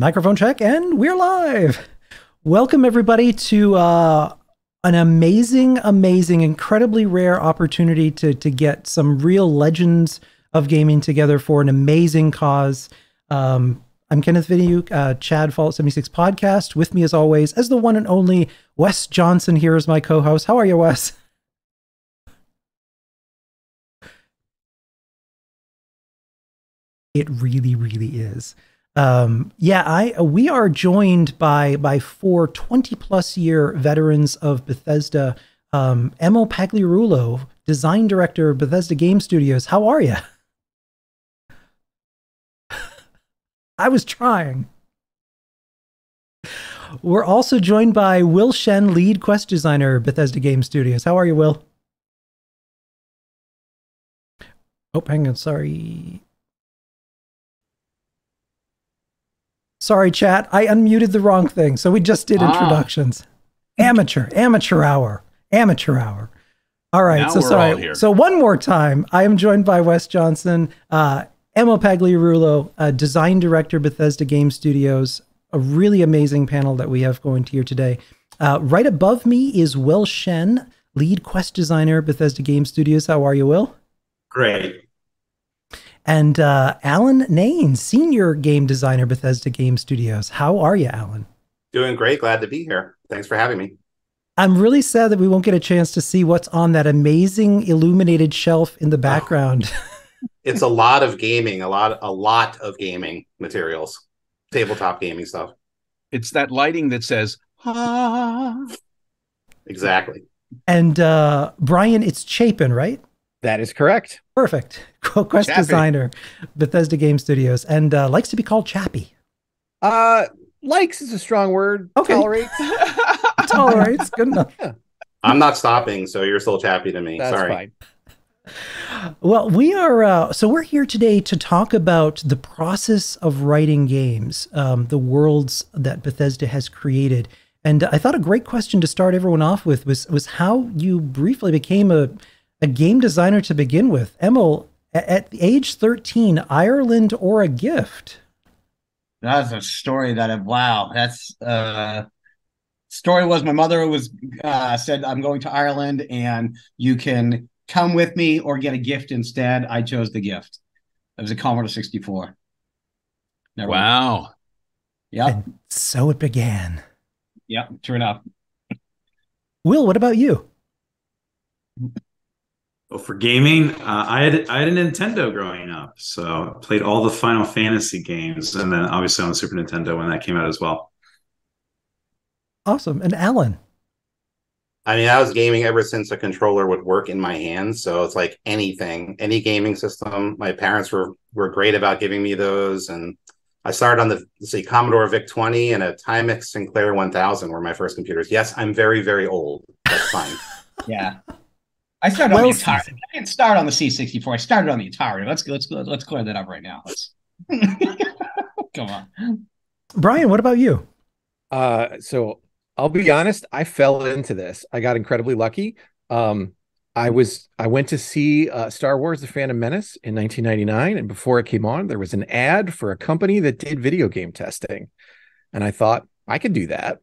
Microphone check, and we're live. Welcome everybody to an amazing, incredibly rare opportunity to get some real legends of gaming together for an amazing cause. I'm Kenneth Vinyuk, Chad Fallout 76 podcast. With me as always, as the one and only Wes Johnson here as my co-host. How are you, Wes? It really, really is. We are joined by four 20+ year veterans of Bethesda. Emil Pagliarulo, design director of Bethesda Game Studios. How are you? I was trying. We're also joined by Will Shen, lead quest designer, Bethesda Game Studios. How are you, Will? Oh, hang on, sorry. Sorry, chat. I unmuted the wrong thing. So we just did introductions. Amateur hour. All right. Now So sorry. So one more time, I am joined by Wes Johnson, Emil Pagliarulo, design director, Bethesda Game Studios. A really amazing panel that we have going to here today. Right above me is Will Shen, lead quest designer, Bethesda Game Studios. How are you, Will? Great. And Alan Nanes, senior game designer, Bethesda Game Studios. How are you, Alan? Doing great. Glad to be here. Thanks for having me. I'm really sad that we won't get a chance to see what's on that amazing illuminated shelf in the background. It's a lot of gaming, a lot of gaming materials, tabletop gaming stuff. It's that lighting that says, ah. Exactly. And Brian, it's Chapin, right? That is correct. Perfect. Quest Chapin. designer, Bethesda Game Studios, and likes to be called Chappy. Likes is a strong word. Okay. Tolerates. Tolerates. Good enough. Yeah, I'm not stopping, so you're still chappy to me. that's Sorry. fine. Well, we are, so we're here today to talk about the process of writing games, the worlds that Bethesda has created. And I thought a great question to start everyone off with was how you briefly became a game designer to begin with. Emil, at age 13, Ireland or a gift? That's a story that that's story was my mother was said I'm going to Ireland and you can come with me or get a gift instead. I chose the gift. It was a Commodore 64. Wow. Yep. And so it began. Yep. True enough. Will, what about you? Well, for gaming, I had a Nintendo growing up, so I played all the Final Fantasy games, and then obviously on the Super Nintendo when that came out as well. Awesome. And Alan? I mean, I was gaming ever since a controller would work in my hands. So it's like anything, any gaming system. My parents were great about giving me those. And I started on the Commodore VIC-20 and a Timex Sinclair 1000 were my first computers. Yes, I'm very, very old. That's fine. Yeah. I started on the Atari. I didn't start on the C64. I started on the Atari. Let's clear that up right now. Let's come on. Brian, what about you? So I'll be honest, I fell into this. I got incredibly lucky. I went to see Star Wars: The Phantom Menace in 1999, and before it came on, there was an ad for a company that did video game testing, and I thought I could do that.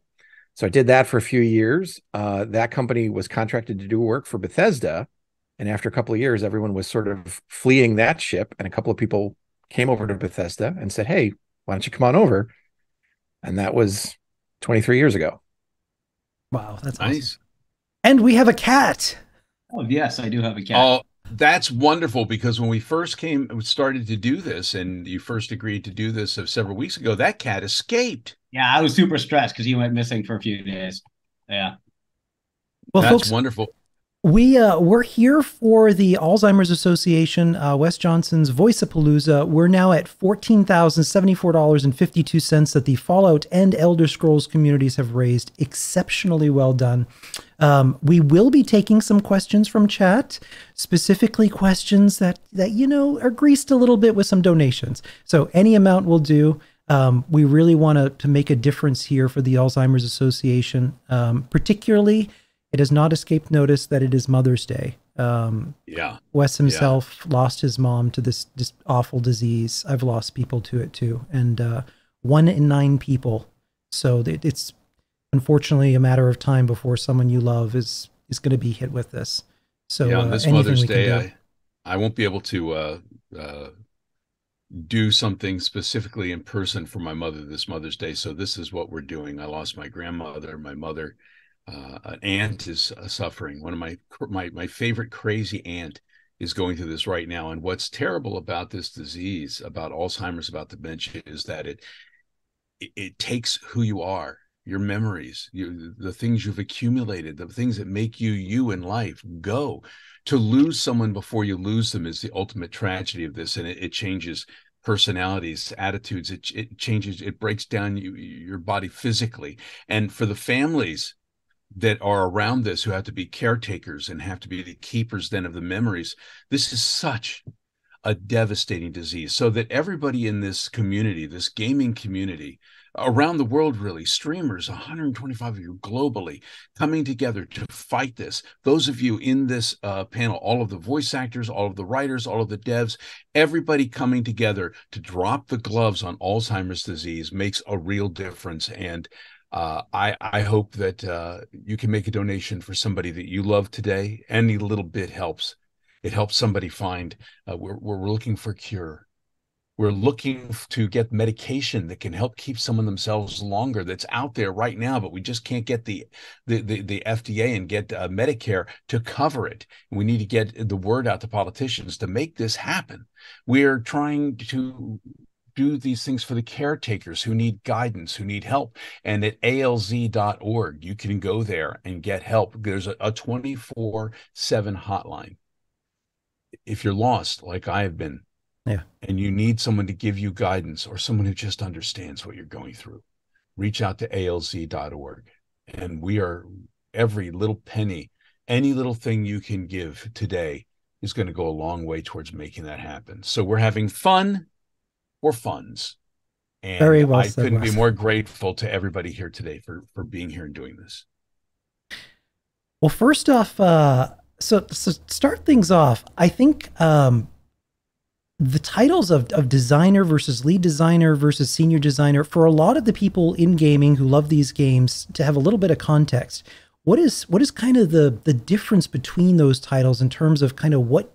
So I did that for a few years. That company was contracted to do work for Bethesda. And after a couple of years, everyone was sort of fleeing that ship. And a couple of people came over to Bethesda and said, hey, why don't you come on over? And that was 23 years ago. Wow, that's awesome. Nice. And we have a cat. Oh, yes, I do have a cat. Oh, that's wonderful, because when we first started to do this, and you first agreed to do this several weeks ago, that cat escaped. Yeah, I was super stressed because he went missing for a few days. Yeah. Well, That's folks, wonderful. we're here for the Alzheimer's Association, Wes Johnson's Voice-a-Palooza. We're now at $14,074.52 that the Fallout and Elder Scrolls communities have raised. Exceptionally well done. We will be taking some questions from chat, specifically questions that are greased a little bit with some donations. So any amount will do. We really want to make a difference here for the Alzheimer's Association. Particularly, it has not escaped notice that it is Mother's Day. Yeah. Wes himself lost his mom to this awful disease. I've lost people to it too. And 1 in 9 people. So it's unfortunately a matter of time before someone you love is going to be hit with this. So yeah, on this anything Mother's we can do. Day, I won't be able to do something specifically in person for my mother this Mother's Day. So this is what we're doing. I lost my grandmother, my mother, an aunt is suffering. One of my favorite crazy aunt is going through this right now. And what's terrible about this disease, about Alzheimer's, about dementia, is that it takes who you are, your memories, the things you've accumulated, the things that make you you in life go. To lose someone before you lose them is the ultimate tragedy of this, and it changes personalities, attitudes. It changes, it breaks down your body physically. And for the families that are around this, who have to be caretakers and have to be the keepers then of the memories, this is such a devastating disease. So that everybody in this community, this gaming community around the world, really, streamers, 125 of you globally, coming together to fight this. Those of you in this panel, all of the voice actors, all of the writers, all of the devs, everybody coming together to drop the gloves on Alzheimer's disease makes a real difference. And I hope that you can make a donation for somebody that you love today. Any little bit helps. It helps somebody find, we're looking for cure. We're looking to get medication that can help keep someone themselves longer, that's out there right now, but we just can't get the FDA and get Medicare to cover it. We need to get the word out to politicians to make this happen. We're trying to do these things for the caretakers who need guidance, who need help. And at alz.org, you can go there and get help. There's a 24/7 hotline. If you're lost, like I have been, yeah, and you need someone to give you guidance, or someone who just understands what you're going through, reach out to alz.org. And we are, every little penny, any little thing you can give today is going to go a long way towards making that happen. So we're having fun for funds. And very well I said, couldn't Wes. be more grateful to everybody here today for being here and doing this. Well, first off, so start things off. I think the titles of designer versus lead designer versus senior designer, for a lot of the people in gaming who love these games, to have a little bit of context, what is kind of the difference between those titles in terms of kind of what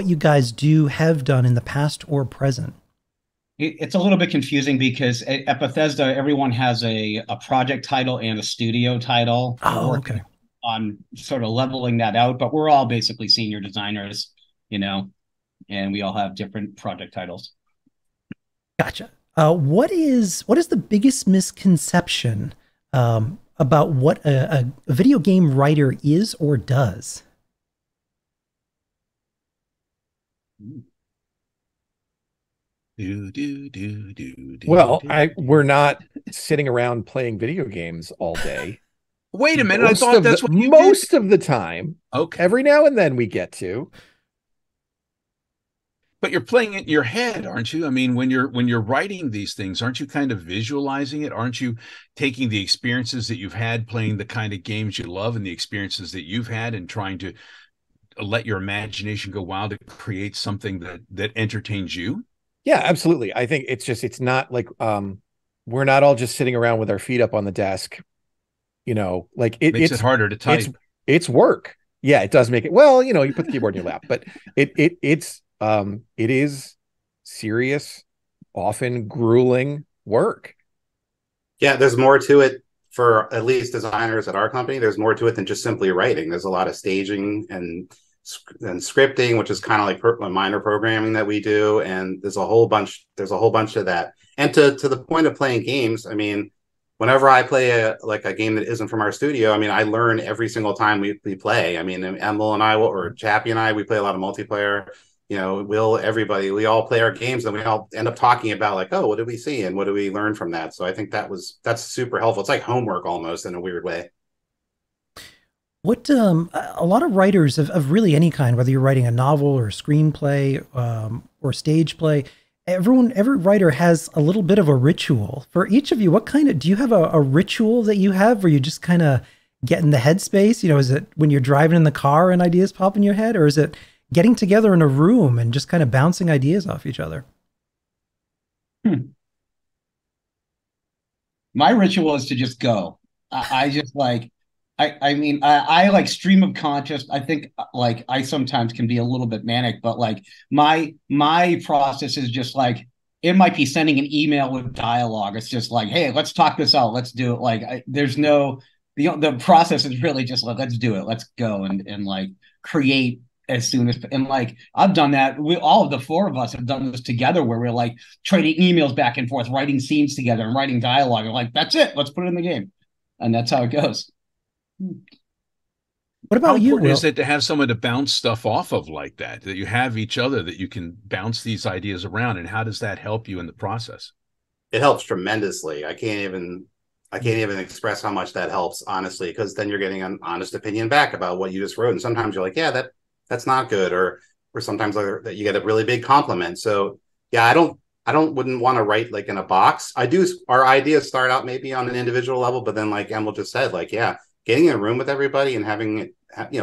you guys have done in the past or present? It's a little bit confusing because at Bethesda, everyone has a project title and a studio title. Oh, okay. On sort of leveling that out, but we're all basically senior designers, and we all have different project titles. Gotcha. What is the biggest misconception about what a video game writer is or does? Well, we're not sitting around playing video games all day. Wait a minute, I thought that's what you most of the time. Okay. Every now and then we get to. But you're playing it in your head, aren't you? I mean, when you're writing these things, aren't you kind of visualizing it? Aren't you taking the experiences that you've had playing the kind of games you love and the experiences that you've had and trying to let your imagination go wild to create something that entertains you? Yeah, absolutely. I think it's not like we're not all just sitting around with our feet up on the desk. Like makes it harder to type. It's work. Yeah, it does make it. Well, you put the keyboard in your lap, but it is serious, often grueling work. Yeah, there's more to it for at least designers at our company. There's more to it than just simply writing. There's a lot of staging and scripting, which is kind of like minor programming that we do. And there's a whole bunch of that. And to the point of playing games, I mean, whenever I play a game that isn't from our studio, I mean, I learn every single time we play. I mean, Emil and I, or Chapin and I, we play a lot of multiplayer. We all play our games, and we all end up talking about like, oh, what did we see and what did we learn from that? So I think that's super helpful. It's like homework almost in a weird way. What a lot of writers of really any kind, whether you're writing a novel or a screenplay or stage play, every writer has a little bit of a ritual. For each of you, do you have a ritual that you have where you just kind of get in the headspace? Is it when you're driving in the car and ideas pop in your head, or is it getting together in a room and just kind of bouncing ideas off each other? my ritual is to just go. I just like, I mean, I like stream of conscious. I think like I sometimes can be a little bit manic, but like my process is just like, it might be sending an email with dialogue. It's just like, hey, let's talk this out. Let's do it. Like, there's no, the process is really just like, let's do it. Let's go and like create as soon as, and like I've done that. We all of the four of us have done this together where we're like trading emails back and forth, writing scenes together and writing dialogue. And like, that's it. Let's put it in the game. And that's how it goes. What How about you, important Will? is it to have someone to bounce stuff off of like that, that you have each other, that you can bounce these ideas around? And how does that help you in the process? It helps tremendously. I can't even express how much that helps, honestly, because then you're getting an honest opinion back about what you just wrote. And sometimes you're like, yeah, that's not good, or sometimes that you get a really big compliment. So yeah, wouldn't want to write like in a box. I do. Our ideas start out maybe on an individual level, but then like Emil just said, like, yeah, getting in a room with everybody and having it,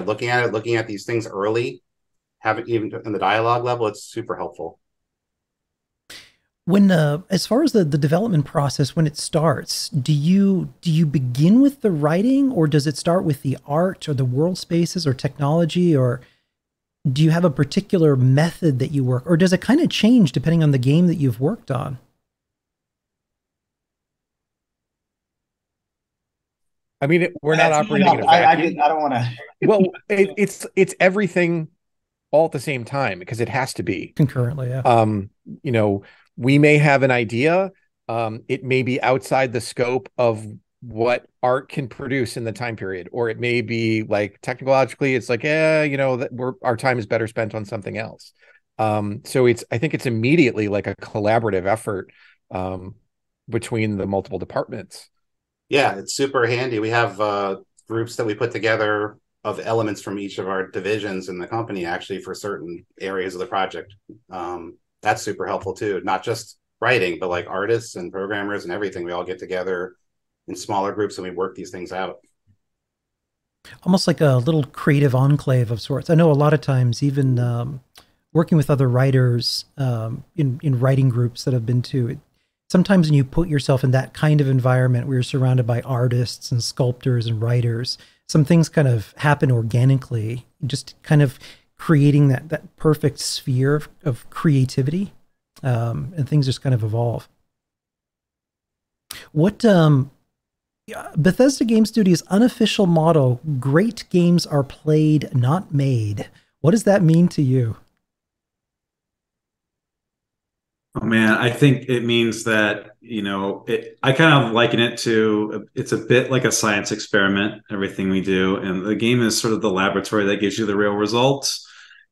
looking at these things early, having even in the dialogue level, it's super helpful. When as far as the development process, when it starts, do you begin with the writing, or does it start with the art or the world spaces or technology, or do you have a particular method that you work, or does it kind of change depending on the game that you've worked on? I mean, we're not operating in a vacuum. I don't want to. Well, it's everything all at the same time because it has to be Concurrently, yeah. We may have an idea. It may be outside the scope of what art can produce in the time period, or it may be like technologically, it's like, our time is better spent on something else. So I think it's immediately like a collaborative effort between the multiple departments. Yeah, it's super handy. We have groups that we put together of elements from each of our divisions in the company, actually, for certain areas of the project. That's super helpful too. Not just writing, but like artists and programmers and everything. We all get together in smaller groups and we work these things out. Almost like a little creative enclave of sorts. I know a lot of times, even working with other writers in writing groups that I've been to, sometimes when you put yourself in that kind of environment where you're surrounded by artists and sculptors and writers, some things kind of happen organically, just kind of creating that perfect sphere of creativity, and things just kind of evolve. What Bethesda Game Studio's unofficial motto, "Great games are played, not made." What does that mean to you? Oh man, I think it means that, I kind of liken it to, it's a bit like a science experiment, everything we do. And the game is sort of the laboratory that gives you the real results.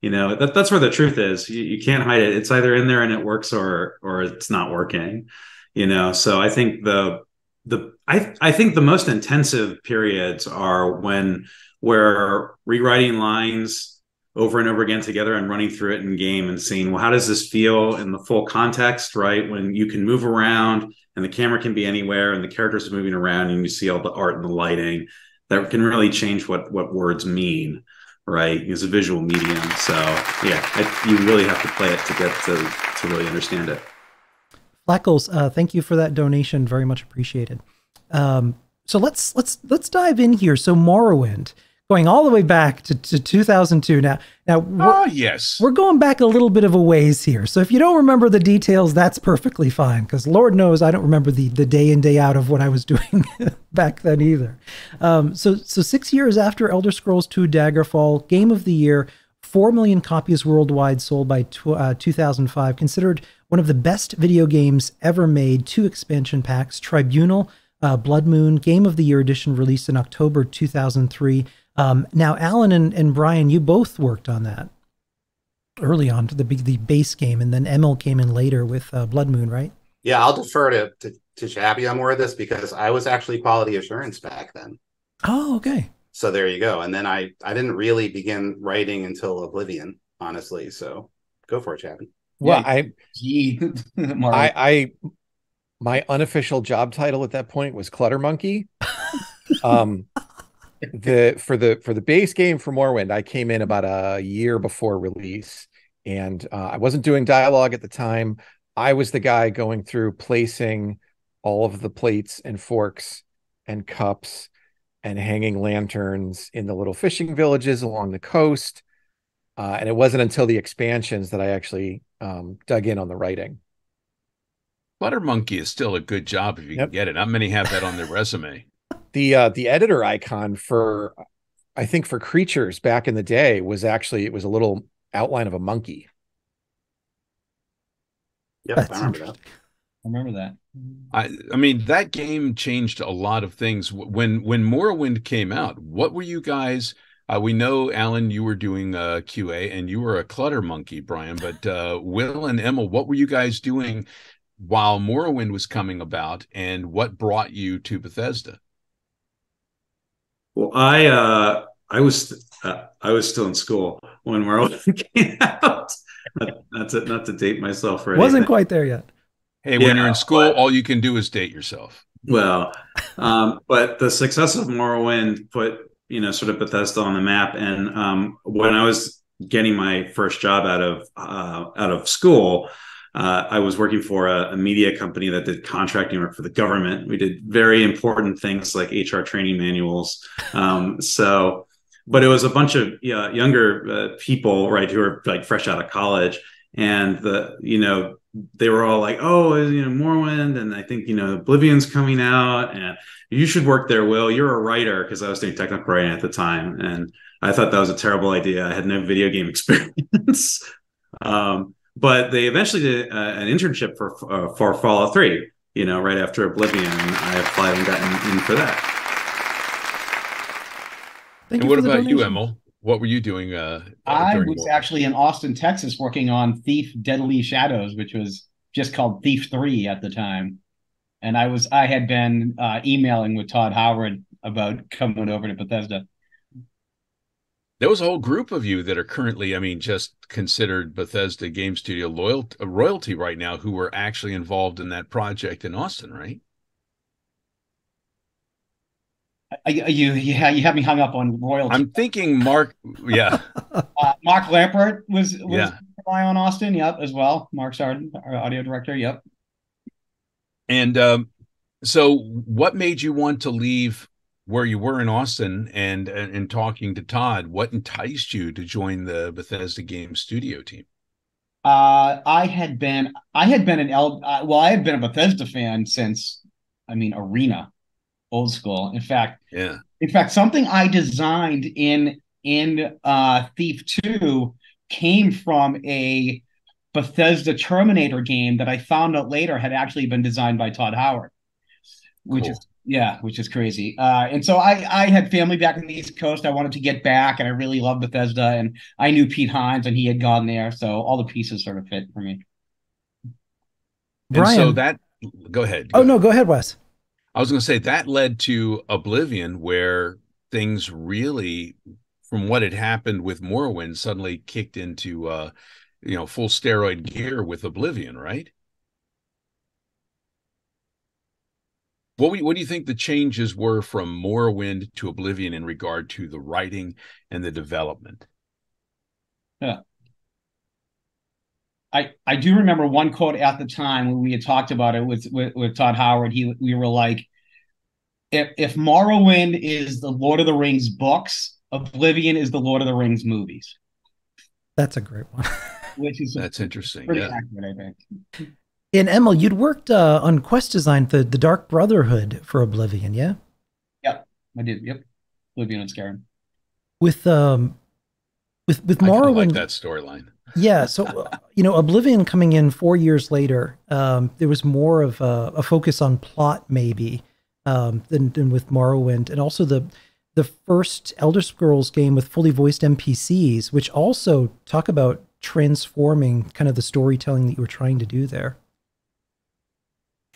That's where the truth is. You can't hide it. It's either in there and it works, or it's not working. So I think I think the most intensive periods are when we're rewriting lines over and over again together and running through it in game and seeing, well, how does this feel in the full context, right? When you can move around and the camera can be anywhere and the characters are moving around and you see all the art and the lighting, that can really change what words mean, right? It's a visual medium. So yeah, you really have to play it to get to really understand it. Flackles, thank you for that donation. Very much appreciated. So let's dive in here. So Morrowind, going all the way back to 2002. Now, yes, we're going back a little bit of a ways here. So if you don't remember the details, that's perfectly fine, because Lord knows I don't remember the day in, day out of what I was doing back then either. So 6 years after Elder Scrolls II Daggerfall, Game of the Year, 4 million copies worldwide sold by 2005, considered one of the best video games ever made. 2 expansion packs, Tribunal, Blood Moon, Game of the Year edition, released in October 2003. Now, Alan and Brian, you both worked on that early on, to the base game, and then Emil came in later with Blood Moon, right? Yeah, I'll defer to Chapin on more of this, because I was actually quality assurance back then. Oh, okay. So there you go. And then I didn't really begin writing until Oblivion, honestly. So go for it, Chapin. Well, Yeah. My unofficial job title at that point was Clutter Monkey. For the base game for Morrowind, I came in about a year before release, and I wasn't doing dialogue at the time. I was the guy going through placing all of the plates and forks and cups and hanging lanterns in the little fishing villages along the coast. And it wasn't until the expansions that I actually dug in on the writing. Butter Monkey is still a good job if you can get it. Not many have that on their resume. The editor icon for, I think, for creatures back in the day was actually, it was a little outline of a monkey. Yep, I remember that. I remember that. I mean, that game changed a lot of things. When Morrowind came out, what were you guys? We know, Alan, you were doing QA, and you were a clutter monkey, Brian. But Will and Emil, what were you guys doing while Morrowind was coming about, and what brought you to Bethesda? Well, I was still in school when Morrowind came out. Not to date myself, or wasn't quite there yet. Hey, when you're in school, all you can do is date yourself. Well, but the success of Morrowind put, sort of Bethesda on the map. And when I was getting my first job out of school, I was working for a media company that did contracting work for the government. We did very important things like HR training manuals. But it was a bunch of younger people, right, who were like fresh out of college, and they were all like, "Oh, Morrowind, and I think Oblivion's coming out, and you should work there, Will. You're a writer," because I was doing technical writing at the time, and I thought that was a terrible idea. I had no video game experience, but they eventually did an internship for Fallout 3. Right after Oblivion, and I applied and gotten in for that. And what about you, Emil? What were you doing? I was actually in Austin, Texas, working on Thief Deadly Shadows, which was just called Thief 3 at the time. And I had been emailing with Todd Howard about coming over to Bethesda. There was a whole group of you that are currently, just considered Bethesda Game Studio royalty right now, who were actually involved in that project in Austin, right? You have me hung up on royalty. I'm thinking Mark. Yeah, Mark Lampert was on Austin. Yep, as well. Mark's our audio director. Yep. And so, what made you want to leave where you were in Austin and talking to Todd? What enticed you to join the Bethesda Game Studio team? I had been a Bethesda fan since, Arena. Old school. In fact, something I designed in Thief 2 came from a Bethesda Terminator game that I found out later had actually been designed by Todd Howard, which is crazy. And so I had family back in the East Coast. I wanted to get back, and I really loved Bethesda, and I knew Pete Hines, and he had gone there, so all the pieces sort of fit for me. Brian, and so go ahead. No, go ahead, Wes. I was going to say that led to Oblivion, where things really, from what had happened with Morrowind, suddenly kicked into, full steroid gear with Oblivion, right? What do you think the changes were from Morrowind to Oblivion in regard to the writing and the development? Yeah. I do remember one quote at the time when we had talked about it with Todd Howard. We were like, if Morrowind is the Lord of the Rings books, Oblivion is the Lord of the Rings movies. That's a great one. That's interesting. Pretty accurate, I think. And Emil, you'd worked on quest design, the Dark Brotherhood for Oblivion, yeah? Yep, I did. Yep, Oblivion and Skyrim. With Morrowind, I like that storyline. Yeah, so Oblivion coming in 4 years later, there was more of a focus on plot maybe than with Morrowind, and also the first Elder Scrolls game with fully voiced NPCs, which also talk about transforming kind of the storytelling that you were trying to do there.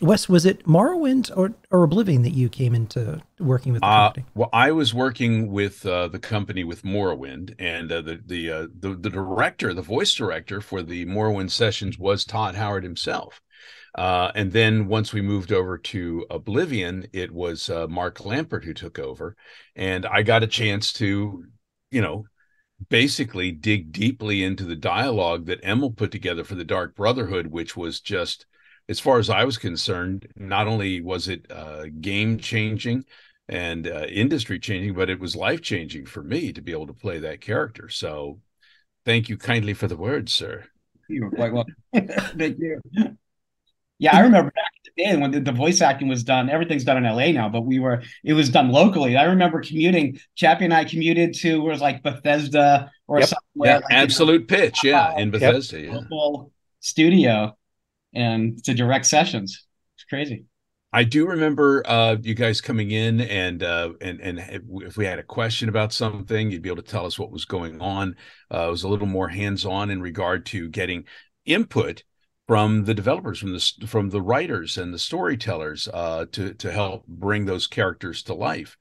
Wes, was it Morrowind or Oblivion that you came into working with the company? Well, I was working with the company with Morrowind, and the director, the voice director for the Morrowind sessions was Todd Howard himself. And then once we moved over to Oblivion, it was Mark Lampert who took over, and I got a chance to, basically dig deeply into the dialogue that Emil put together for the Dark Brotherhood, which was just as far as I was concerned, not only was it game changing and industry changing, but it was life changing for me to be able to play that character. So thank you kindly for the words, sir. You were quite welcome. Thank you. Yeah, I remember back in the day when the voice acting was done. Everything's done in LA now, but it was done locally. I remember commuting. Chappie and I commuted to where it was like Bethesda or somewhere. Yeah, like, absolute pitch. Yeah, in Bethesda. Yeah, local studio and to direct sessions. It's crazy. I do remember you guys coming in and if we had a question about something, you'd be able to tell us what was going on. It was a little more hands-on in regard to getting input from the developers, from the writers and the storytellers to help bring those characters to life.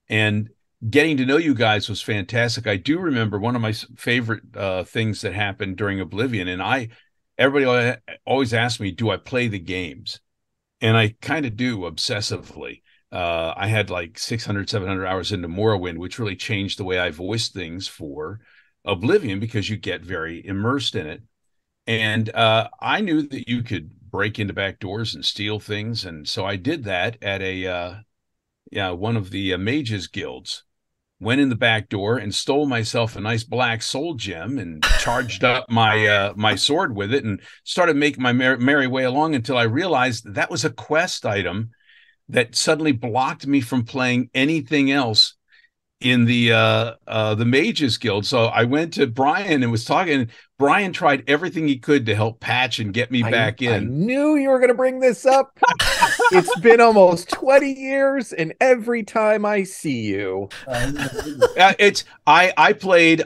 And getting to know you guys was fantastic. I do remember one of my favorite things that happened during Oblivion, and everybody always asked me, do I play the games? And I kind of do obsessively. I had like 600, 700 hours into Morrowind, which really changed the way I voiced things for Oblivion because you get very immersed in it. And I knew that you could break into back doors and steal things. And so I did that at one of the mages guilds. Went in the back door and stole myself a nice black soul gem and charged up my sword with it and started making my merry way along until I realized that was a quest item that suddenly blocked me from playing anything else in the Mages Guild. So I went to Brian and was talking. Brian tried everything he could to help patch and get me back in. I knew you were going to bring this up. It's been almost 20 years, and every time I see you, I played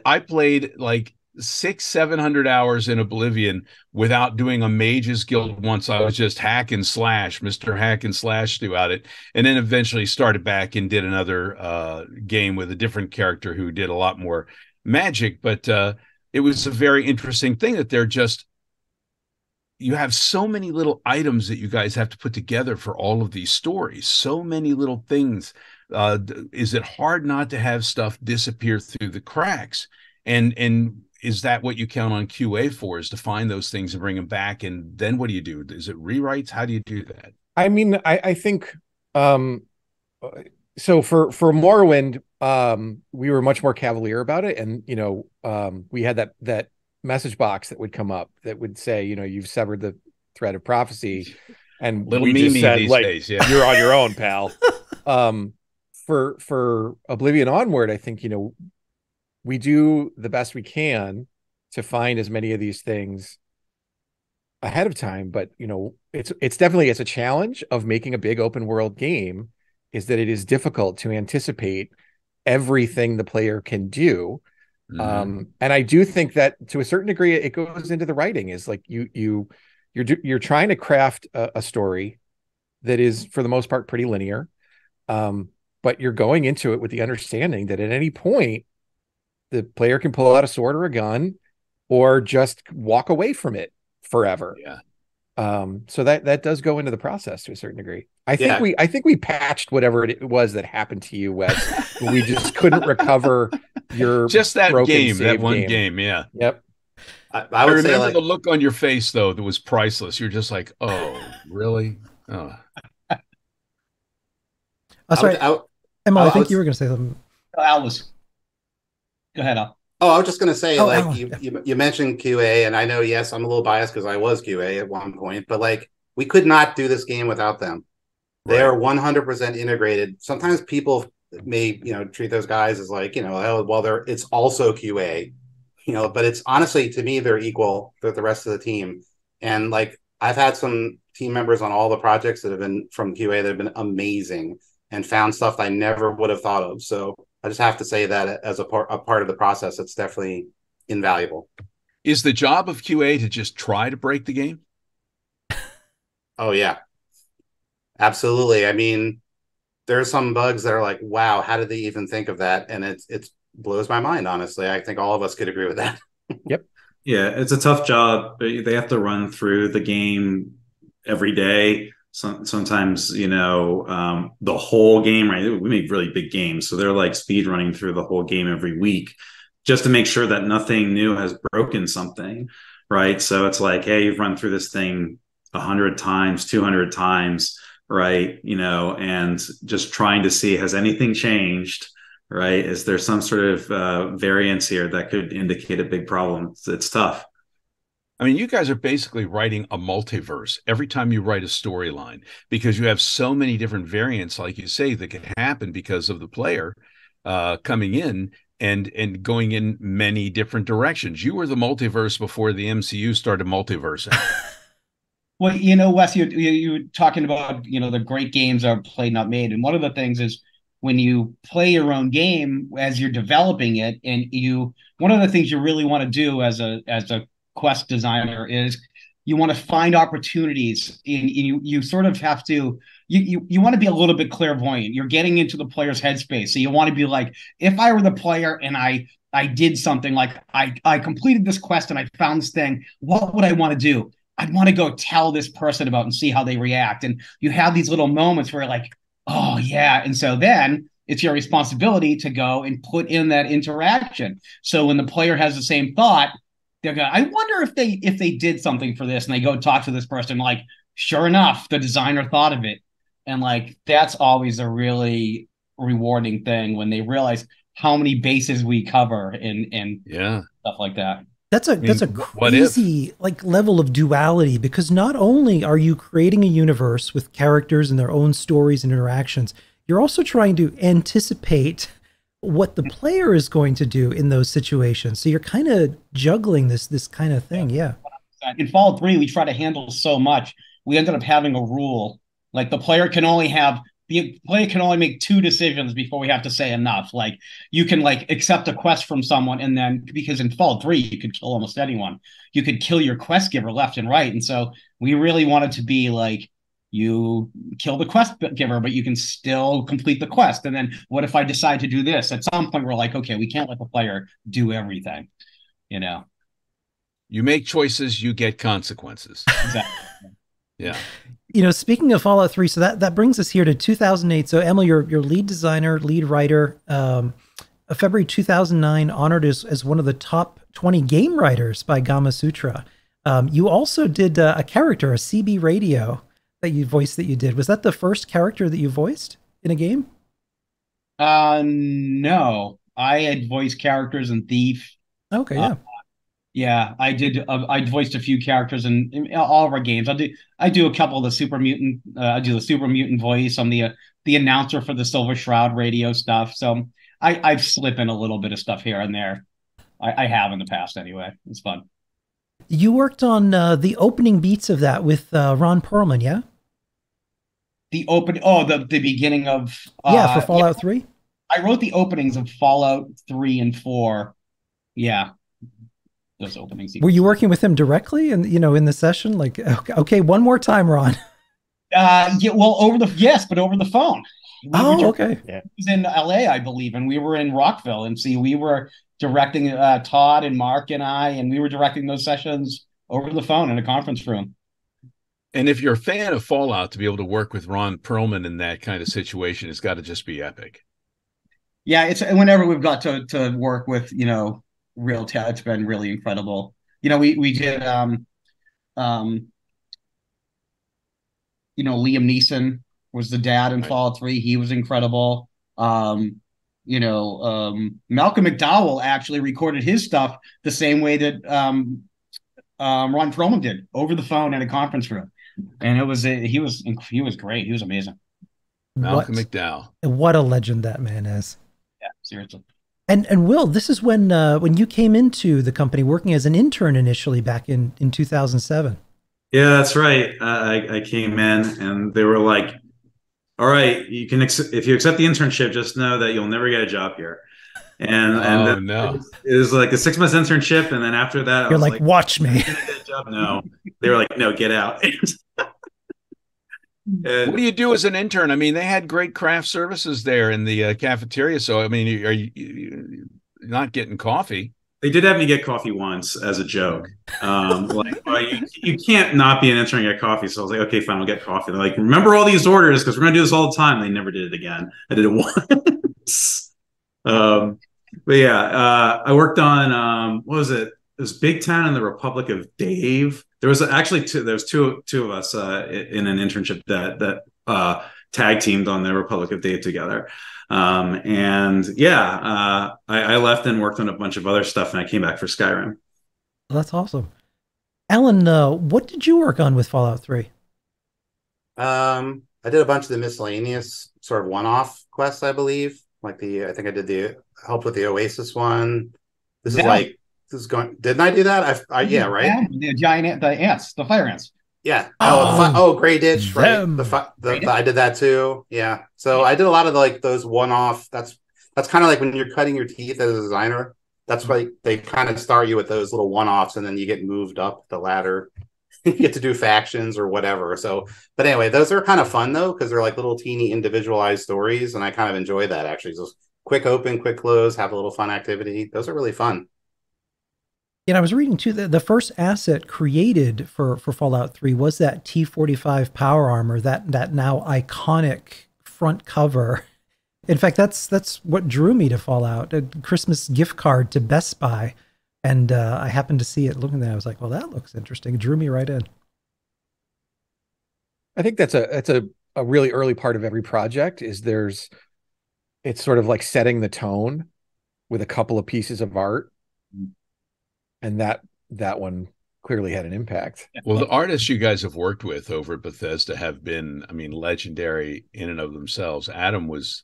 like 600-700 hours in Oblivion without doing a Mages Guild once. I was just hack and slash, Mr. Hack and Slash throughout it, and then eventually started back and did another game with a different character who did a lot more magic. But it was a very interesting thing that you have so many little items that you guys have to put together for all of these stories, so many little things. Is it hard not to have stuff disappear through the cracks? And is that what you count on QA for, is to find those things and bring them back? And then what do you do? Is it rewrites? How do you do that? I mean, I think so for Morrowind, we were much more cavalier about it. And, we had that message box that would come up that would say, you've severed the thread of prophecy. And Little we just said, these like, days, yeah. You're on your own, pal. For Oblivion Onward, I think, we do the best we can to find as many of these things ahead of time. But, it's definitely a challenge of making a big open world game, is that it is difficult to anticipate everything the player can do. Mm-hmm. And I do think that to a certain degree, it goes into the writing, is like you're trying to craft a story that is, for the most part, pretty linear. But you're going into it with the understanding that at any point, the player can pull out a sword or a gun or just walk away from it forever. Yeah. So that does go into the process to a certain degree. I think we patched whatever it was that happened to you, Wes. We just couldn't recover your just that game, that one game. Yeah. Yep. I would remember say, the look on your face though that was priceless. You're just like, oh, really? Oh. Sorry, Emil, I think you were going to say something. Alice. Go ahead, Al. Oh, I was just going to say, yeah. you mentioned QA, and I know, yes, I'm a little biased because I was QA at one point, but like, we could not do this game without them. They are 100% integrated. Sometimes people may, treat those guys as like, it's also QA, but it's honestly, to me, they're equal with the rest of the team. And like, I've had some team members on all the projects that have been from QA that have been amazing and found stuff I never would have thought of. So I just have to say that as a part of the process, it's definitely invaluable. Is the job of QA to just try to break the game? Oh, yeah. Absolutely. I mean, there are some bugs that are like, wow, how did they even think of that? And it blows my mind, honestly. I think all of us could agree with that. Yep. Yeah, it's a tough job. They have to run through the game every day. Sometimes, the whole game, right? We make really big games. So they're like speed running through the whole game every week just to make sure that nothing new has broken something, right? So it's like, hey, you've run through this thing 100 times, 200 times, right? You know, and just trying to see, has anything changed, right? Is there some sort of variance here that could indicate a big problem? It's tough. I mean, you guys are basically writing a multiverse every time you write a storyline, because you have so many different variants, like you say, that can happen because of the player coming in and going in many different directions. You were the multiverse before the MCU started multiversing. Well, you know, Wes, you were talking about, you know, the great games are played, not made. And one of the things is when you play your own game as you're developing it, and one of the things you really want to do as a quest designer is you want to find opportunities. You sort of have to, you want to be a little bit clairvoyant. You're getting into the player's headspace. So you want to be like, if I were the player and I did something like I completed this quest and I found this thing, what would I want to do? I'd want to go tell this person about and see how they react. And you have these little moments where you're like, oh yeah. And so then it's your responsibility to go and put in that interaction. So when the player has the same thought, they're going, I wonder if they did something for this, and they go talk to this person, like, sure enough, the designer thought of it. And like, that's always a really rewarding thing when they realize how many bases we cover and stuff like that. That's a crazy like level of duality, because not only are you creating a universe with characters and their own stories and interactions, you're also trying to anticipate what the player is going to do in those situations. So you're kind of juggling this kind of thing. Yeah. In Fallout 3, we try to handle so much. We ended up having a rule, like the player can only make 2 decisions before we have to say enough. Like you can like accept a quest from someone, and then because in Fallout 3 you could kill almost anyone. You could kill your quest giver left and right. And so we really wanted to be like, you kill the quest giver, but you can still complete the quest. And then what if I decide to do this? At some point we're like, okay, we can't let the player do everything, you know. You make choices, you get consequences. Exactly. Yeah. You know, speaking of Fallout 3, so that brings us here to 2008. So Emil, your lead designer, lead writer, February 2009, honored as one of the top 20 game writers by Gama Sutra. You also did a character, a CB radio that you did. Was that the first character that you voiced in a game? No, I had voiced characters in Thief. Okay, yeah. Yeah, I did. I voiced a few characters in all of our games. I do a couple of the Super Mutant. I do the Super Mutant voice. I'm the announcer for the Silver Shroud radio stuff. So I've slipped in a little bit of stuff here and there. I have in the past anyway. It's fun. You worked on the opening beats of that with Ron Perlman, yeah? The beginning of for Fallout 3. I wrote the openings of Fallout 3 and 4. Yeah. Those opening sequences. Were you working with him directly and in the session? Like, okay, one more time, Ron. But over the phone. Okay. Yeah. He was in LA, I believe, and we were in Rockville, and we were directing Todd and Mark and we were directing those sessions over the phone in a conference room. And if you're a fan of Fallout, to be able to work with Ron Perlman in that kind of situation, it's got to just be epic. Yeah, it's whenever we've got to work with, real talent, it's been really incredible. We did Liam Neeson was the dad in Fallout 3. He was incredible. Malcolm McDowell actually recorded his stuff the same way that Ron Perlman did, over the phone in a conference room. And he was great. He was amazing. Malcolm McDowell. What a legend that man is. Yeah, seriously. And Will, this is when you came into the company working as an intern initially back in 2007. Yeah, that's right. I came in and they were like, all right, you can if you accept the internship, just know that you'll never get a job here. And no, it was like a 6 months internship, and then after that, you're like, watch me. Get a job? No, they were like, no, get out. What do you do as an intern? I mean, they had great craft services there in the cafeteria. So, I mean, are you not getting coffee? They did have me get coffee once as a joke. You can't not be an intern and get coffee. So I was like, okay, fine, I'll get coffee. They're like, remember all these orders because we're going to do this all the time. They never did it again. I did it once. But yeah, I worked on, what was it? this big town in the Republic of Dave. There was actually two of us in an internship that tag teamed on the Republic of Dave together. And yeah, I left and worked on a bunch of other stuff, and I came back for Skyrim. Well, that's awesome. Alan, what did you work on with Fallout 3? I did a bunch of the miscellaneous sort of one-off quests, I believe. Like I think I did the help with the Oasis one. This is going. Didn't I do that? Yeah, right. Yeah, the giant, the ants, the fire ants. Yeah. Grey Ditch, right? I did that too. Yeah. So I did a lot of like those one-off. That's kind of like when you're cutting your teeth as a designer. That's why they kind of start you with those little one-offs, and then you get moved up the ladder. You get to do factions or whatever. So, but anyway, those are kind of fun though, because they're like little teeny individualized stories, and I kind of enjoy that actually. Just quick open, quick close, have a little fun activity. Those are really fun. Yeah, I was reading too that the first asset created for Fallout 3 was that T-45 power armor, that now iconic front cover. In fact, that's what drew me to Fallout, a Christmas gift card to Best Buy. And I happened to see it looking there. I was like, well, that looks interesting. It drew me right in. I think that's a really early part of every project is it's sort of like setting the tone with a couple of pieces of art. And that one clearly had an impact. Well, the artists you guys have worked with over at Bethesda have been, I mean, legendary in and of themselves. Adam was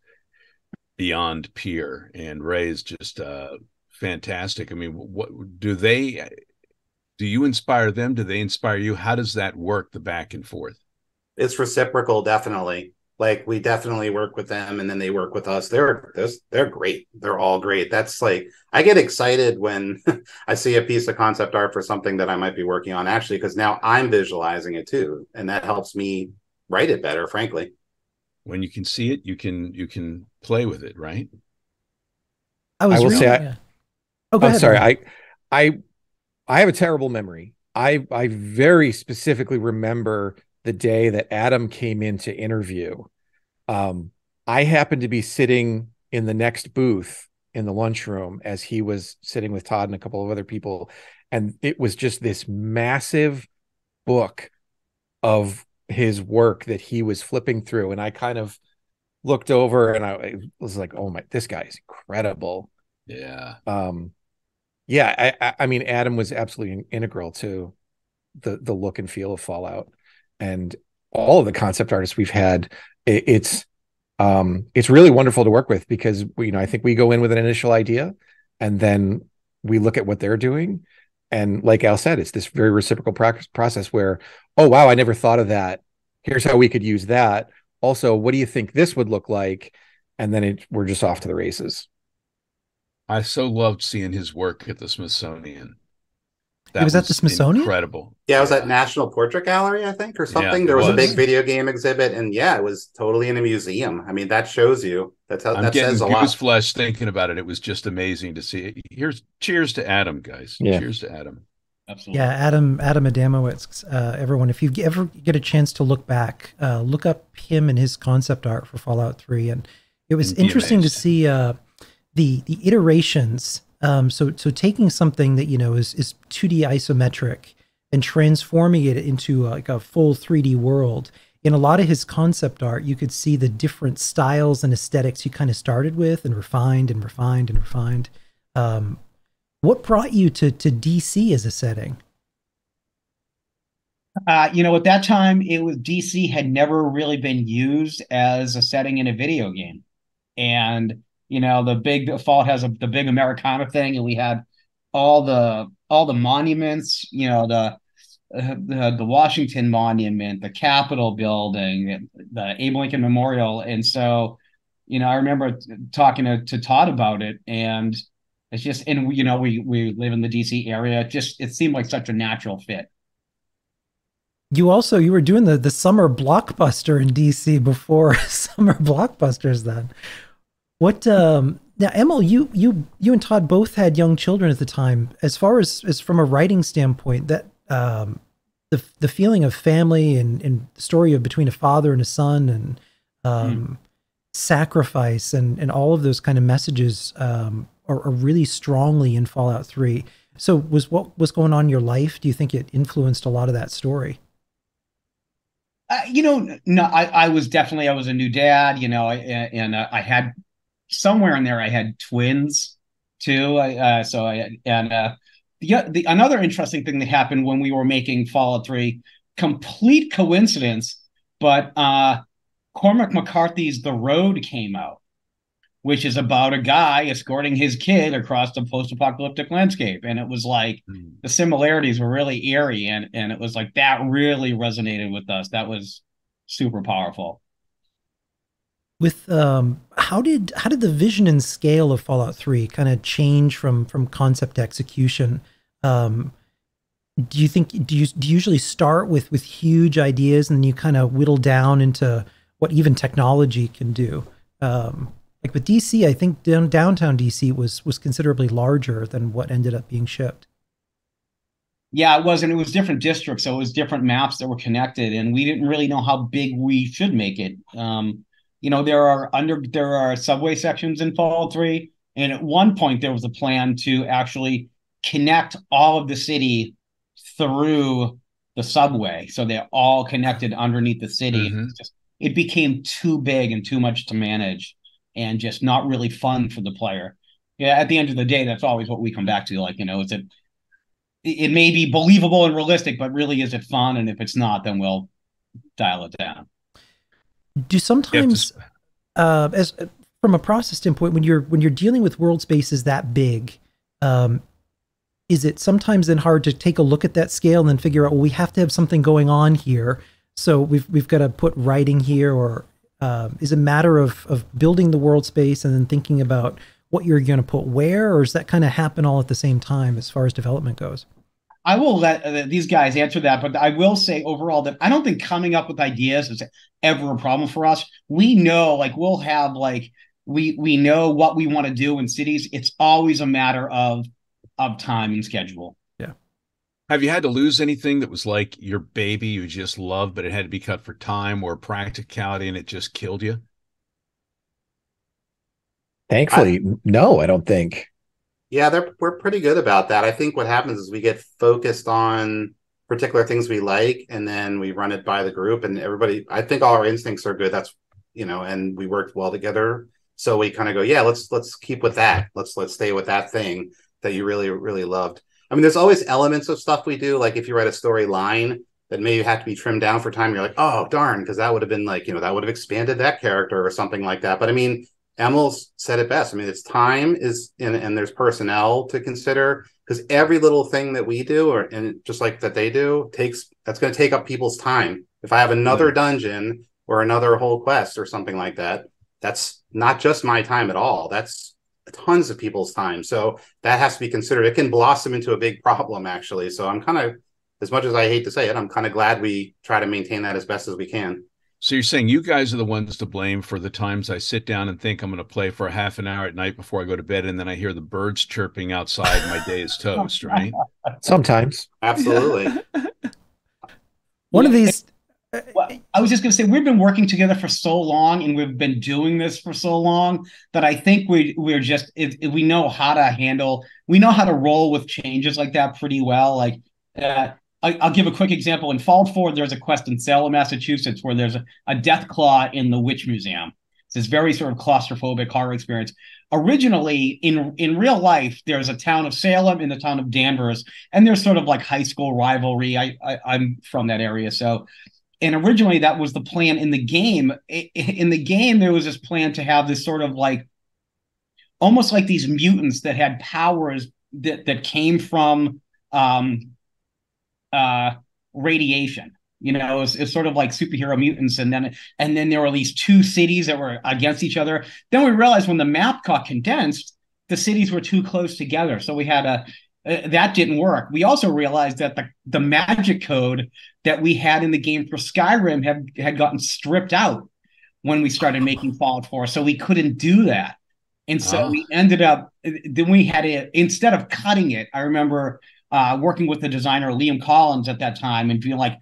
beyond peer, and Ray's just fantastic. I mean, what do you inspire them? Do they inspire you? How does that work, the back and forth? It's reciprocal, definitely. Like we definitely work with them, and then they work with us. They're great. They're all great. That's like, I get excited when I see a piece of concept art for something that I might be working on, actually, because now I'm visualizing it too, and that helps me write it better, frankly. When you can see it, you can play with it, right? I will say, oh, go ahead. Sorry. I have a terrible memory. I very specifically remember the day that Adam came in to interview. I happened to be sitting in the next booth in the lunchroom as he was sitting with Todd and a couple of other people. And it was just this massive book of his work that he was flipping through. And I kind of looked over and I was like, oh my, this guy is incredible. Yeah. Yeah. I mean, Adam was absolutely integral to the look and feel of Fallout, and all of the concept artists we've had. It's really wonderful to work with because I think we go in with an initial idea and then we look at what they're doing. And like Al said, it's this very reciprocal process where, oh, wow, I never thought of that. Here's how we could use that. Also, what do you think this would look like? And then we're just off to the races. I so loved seeing his work at the Smithsonian. It was at the Smithsonian? Incredible. Yeah, it was at National Portrait Gallery, I think, or something. Yeah, there was a big video game exhibit, and yeah, it was totally in a museum. I mean, that shows you. That says a lot. Goose flesh thinking about it. It was just amazing to see. Cheers to Adam, guys. Yeah. Cheers to Adam. Absolutely. Yeah, Adam Adamowicz. Everyone, if you ever get a chance to look back, look up him and his concept art for Fallout 3, and it was interesting to see the iterations. So taking something that is 2D isometric and transforming it into like a full 3D world. In a lot of his concept art, you could see the different styles and aesthetics you kind of started with and refined and refined and refined. What brought you to DC as a setting? At that time, it was DC had never really been used as a setting in a video game, and the big Fallout has the big Americana thing, and we had all the monuments, the Washington Monument, the Capitol building, the Abe Lincoln Memorial, and so I remember talking to Todd about it, and it's just, and we live in the DC area. It seemed like such a natural fit. You were doing the summer blockbuster in DC before summer blockbusters then. What now, Emil, you and Todd both had young children at the time. As far as from a writing standpoint, that the feeling of family and the story of between a father and a son and sacrifice and all of those kind of messages are really strongly in Fallout 3. So what was going on in your life? Do you think it influenced a lot of that story? No, I was definitely, I was a new dad, and I had somewhere in there, I had twins too. Another interesting thing that happened when we were making Fallout 3, complete coincidence, but Cormac McCarthy's The Road came out, which is about a guy escorting his kid across the post-apocalyptic landscape. And it was like the similarities were really eerie. And it was like that really resonated with us. That was super powerful. With how did the vision and scale of Fallout 3 kind of change from concept to execution? Do you think do you usually start with huge ideas and then you kind of whittle down into what even technology can do? Like with DC, I think downtown DC was considerably larger than what ended up being shipped. Yeah, it was, and it was different districts, so it was different maps that were connected, and we didn't really know how big we should make it. There are subway sections in Fallout 3, and at one point there was a plan to actually connect all of the city through the subway, so they're all connected underneath the city. Mm-hmm. It became too big and too much to manage, and just not really fun for the player. Yeah, at the end of the day, that's always what we come back to. Like, it may be believable and realistic, but really, is it fun? And if it's not, then we'll dial it down. Do sometimes, as from a process standpoint, when you're dealing with world spaces that big, is it sometimes then hard to take a look at that scale and then figure out, well, we have to have something going on here, so we've got to put writing here, or is it a matter of building the world space and then thinking about what you're going to put where, or does that kind of happen all at the same time as far as development goes? I will let these guys answer that, but I will say overall that I don't think coming up with ideas is ever a problem for us. We know, like, we'll have, like, we know what we want to do in cities. It's always a matter of time and schedule. Yeah. Have you had to lose anything that was like your baby you just loved, but it had to be cut for time or practicality and it just killed you? Thankfully, no, I don't think. Yeah, we're pretty good about that. I think what happens is we get focused on particular things we like, and then we run it by the group, and everybody, I think all our instincts are good. That's, and we worked well together. So we kind of go, yeah, let's keep with that. Let's stay with that thing that you really, really loved. I mean, there's always elements of stuff we do. Like if you write a storyline that maybe had to be trimmed down for time, you're like, oh, darn, because that would have been like, that would have expanded that character or something like that. But I mean, Emil said it best. I mean, it's time and there's personnel to consider, because every little thing that we do, and just like that they do, that's going to take up people's time. If I have another dungeon or another whole quest or something like that, that's not just my time at all. That's tons of people's time. So that has to be considered. It can blossom into a big problem, actually. So I'm kind of, as much as I hate to say it, I'm kind of glad we try to maintain that as best as we can. So you're saying you guys are the ones to blame for the times I sit down and think I'm going to play for a half an hour at night before I go to bed, and then I hear the birds chirping outside, my day is toast, right? Sometimes. Absolutely. One of these... Well, I was just going to say, we've been working together for so long, and we've been doing this for so long, that I think we know how to roll with changes like that pretty well. Like, I'll give a quick example. In Fallout 4, there's a quest in Salem, Massachusetts, where there's a death claw in the Witch Museum. It's this very sort of claustrophobic horror experience. Originally, in real life, there's a town of Salem and the town of Danvers, and there's sort of like high school rivalry. I'm from that area, so. And originally, that was the plan in the game. In the game, there was this plan to have this sort of like, almost like these mutants that had powers that came from radiation. It's sort of like superhero mutants, and then there were these two cities that were against each other. Then we realized when the map got condensed, the cities were too close together, so we had that didn't work. We also realized that the magic code that we had in the game for Skyrim had gotten stripped out when we started making Fallout 4, so we couldn't do that. And so we ended up, then we had to, instead of cutting it, I remember working with the designer Liam Collins at that time and being like,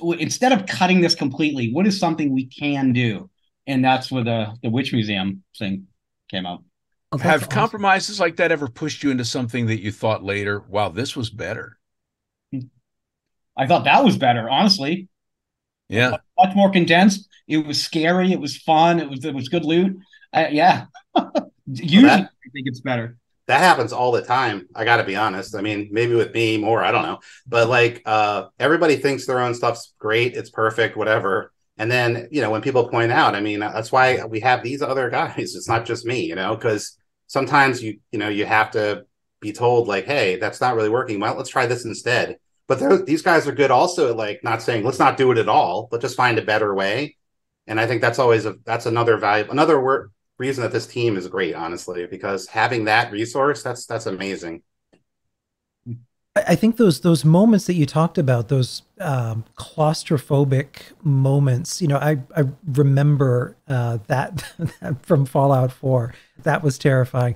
instead of cutting this completely, what is something we can do? And that's where the Witch Museum thing came out. Oh, that's Have awesome. compromises like that ever pushed you into something that you thought later, wow, this was better? I thought that was better, honestly. Yeah. Much more condensed. It was scary. It was fun. It was good loot. Yeah. Well, Usually, I think it's better. that happens all the time. I got to be honest. I mean, maybe with me more, I don't know. But like everybody thinks their own stuff's great, it's perfect, whatever. And then, when people point out, I mean, that's why we have these other guys. It's not just me, because sometimes you have to be told like, hey, that's not really working. Well, let's try this instead. But these guys are good also at like not saying let's not do it at all, but just find a better way. And I think that's another value, reason that this team is great, honestly, because having that resource, that's amazing. I think those moments that you talked about, those claustrophobic moments, I remember that from Fallout 4. That was terrifying.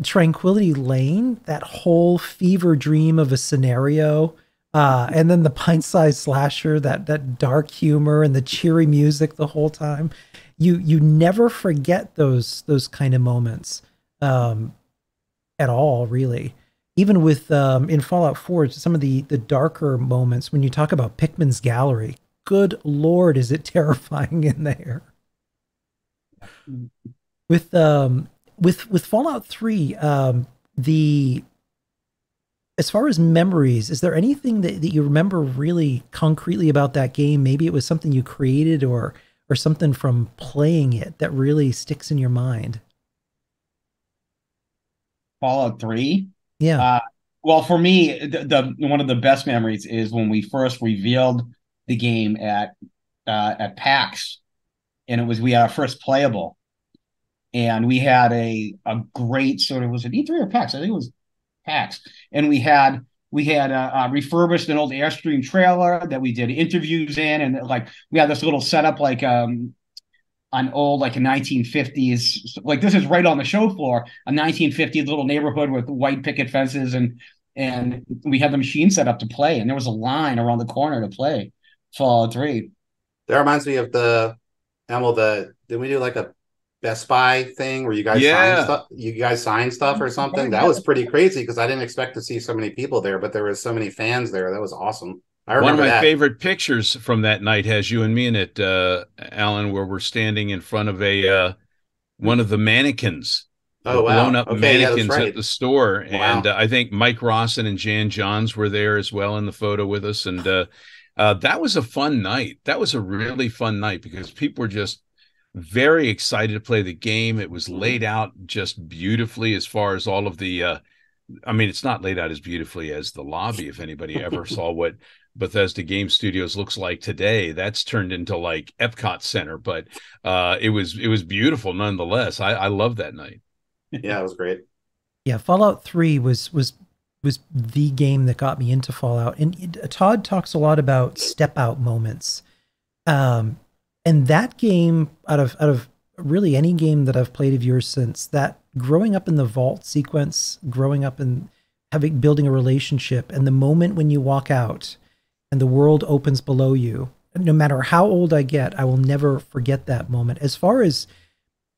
Tranquility Lane, that whole fever dream of a scenario, and then the pint-sized slasher, that dark humor and the cheery music the whole time. You never forget those kind of moments at all, really. Even with in Fallout 4, some of the darker moments when you talk about Pickman's Gallery. Good Lord, is it terrifying in there? With Fallout 3, the as far as memories, is there anything that you remember really concretely about that game? Maybe it was something you created or something from playing it that really sticks in your mind. Fallout 3. Yeah. Well, for me, the one of the best memories is when we first revealed the game at PAX, and we had our first playable, and we had a great sort of, was it E3 or PAX? I think it was PAX, and we had refurbished an old Airstream trailer that we did interviews in, and like we had this little setup like an old, like a 1950s, like this is right on the show floor, a 1950s little neighborhood with white picket fences, and we had the machine set up to play, and there was a line around the corner to play Fallout 3. That reminds me of Emil, did we do like a Best Buy thing where you guys sign Yeah. stuff? You guys sign stuff or something? That was pretty crazy because I didn't expect to see so many people there, but there was so many fans there. That was awesome. I One of remember my that. favorite pictures from that night has you and me in it, Alan, where we're standing in front of one of the mannequins, the Oh blown wow. up Okay, yeah, that's mannequins at right. the store. And Wow. I think Mike Rawson and Jan Johns were there as well in the photo with us. And that was a fun night. That was a really fun night because people were just very excited to play the game. It was laid out just beautifully as far as all of the I mean, it's not laid out as beautifully as the lobby. If anybody ever saw what Bethesda Game Studios looks like today, that's turned into like Epcot Center, but it was beautiful nonetheless. I love that night. Yeah, it was great. Yeah, Fallout 3 was the game that got me into Fallout. And Todd talks a lot about step out moments. And that game, out of really any game that I've played of yours since, that growing up in the vault sequence, growing up and building a relationship, and the moment when you walk out and the world opens below you, no matter how old I get, I will never forget that moment. As far as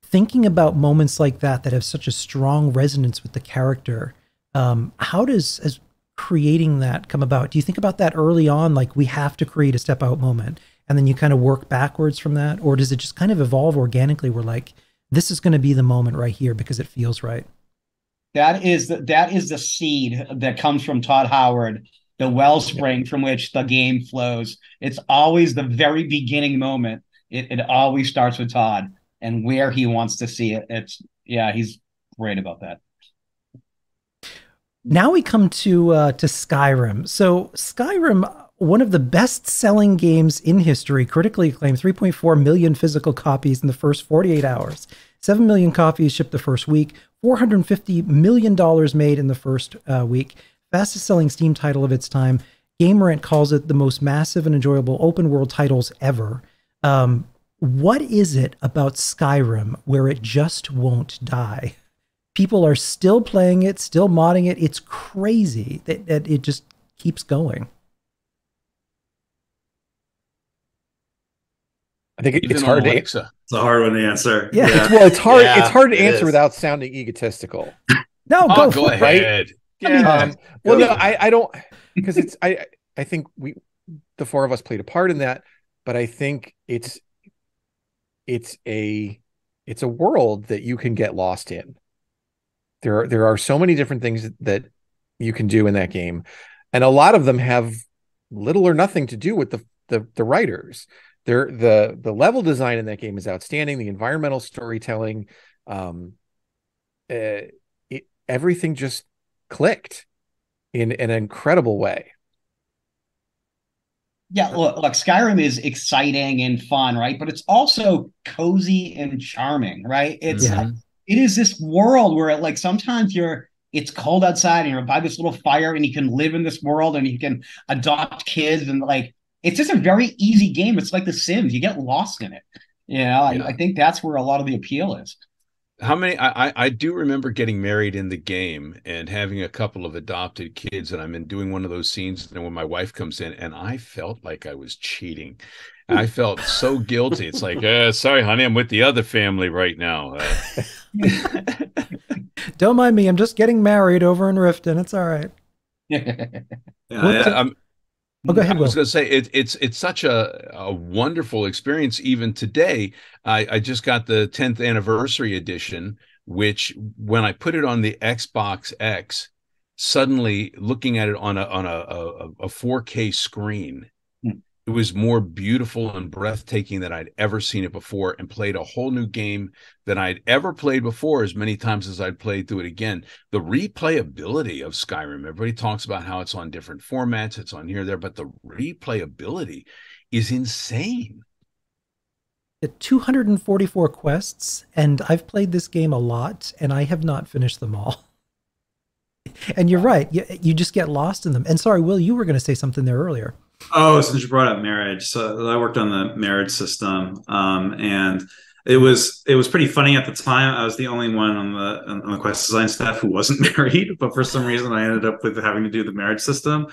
thinking about moments like that have such a strong resonance with the character, how does as creating that come about? Do you think about that early on, like we have to create a step out moment, and then you kind of work backwards from that? Or does it just kind of evolve organically? We're like, this is going to be the moment right here because it feels right. That is the seed that comes from Todd Howard, the wellspring from which the game flows. It's always the very beginning moment. It always starts with Todd and where he wants to see it. He's great about that. Now we come to Skyrim. So Skyrim, one of the best-selling games in history, critically acclaimed, 3.4 million physical copies in the first 48 hours. 7 million copies shipped the first week. $450 million made in the first week. Fastest-selling Steam title of its time. GameRant calls it the most massive and enjoyable open-world titles ever. What is it about Skyrim where it just won't die? People are still playing it, still modding it. It's crazy that it just keeps going. I think Even it's on hard to Alexa. It's a hard one to answer. Yeah. it's hard. Yeah, it's hard to it answer is. without sounding egotistical. No, Oh, go go for it. ahead. Yeah. Well, Go no, ahead. I don't, because I think the four of us played a part in that, but I think it's a world that you can get lost in. There are so many different things that you can do in that game, and a lot of them have little or nothing to do with the writers. The level design in that game is outstanding. The environmental storytelling, everything just clicked in an incredible way. Yeah, look, Skyrim is exciting and fun, right? But it's also cozy and charming, right? It's Yeah. it is this world where like sometimes it's cold outside and you're by this little fire and you can live in this world and you can adopt kids and like it's just a very easy game. It's like The Sims. You get lost in it. I think that's where a lot of the appeal is. How many? I do remember getting married in the game and having a couple of adopted kids, and I'm in doing one of those scenes, and when my wife comes in, and I felt like I was cheating. I felt so guilty. It's like, sorry, honey, I'm with the other family right now. Don't mind me. I'm just getting married over in Riften. It's all right. Oh, go ahead, I was Will. going to say it's such a wonderful experience. Even today, I just got the 10th anniversary edition, which when I put it on the Xbox X, suddenly looking at it on a 4K screen, it was more beautiful and breathtaking than I'd ever seen it before, and played a whole new game than I'd ever played before as many times as I'd played through it again. The replayability of Skyrim, everybody talks about how it's on different formats, it's on here, there, but the replayability is insane. 244 quests, and I've played this game a lot, and I have not finished them all. And you're right. You just get lost in them. And sorry, Will, you were going to say something there earlier. Oh, since you brought up marriage, so I worked on the marriage system, and it was pretty funny at the time. I was the only one on the quest design staff who wasn't married, but for some reason I ended up with having to do the marriage system.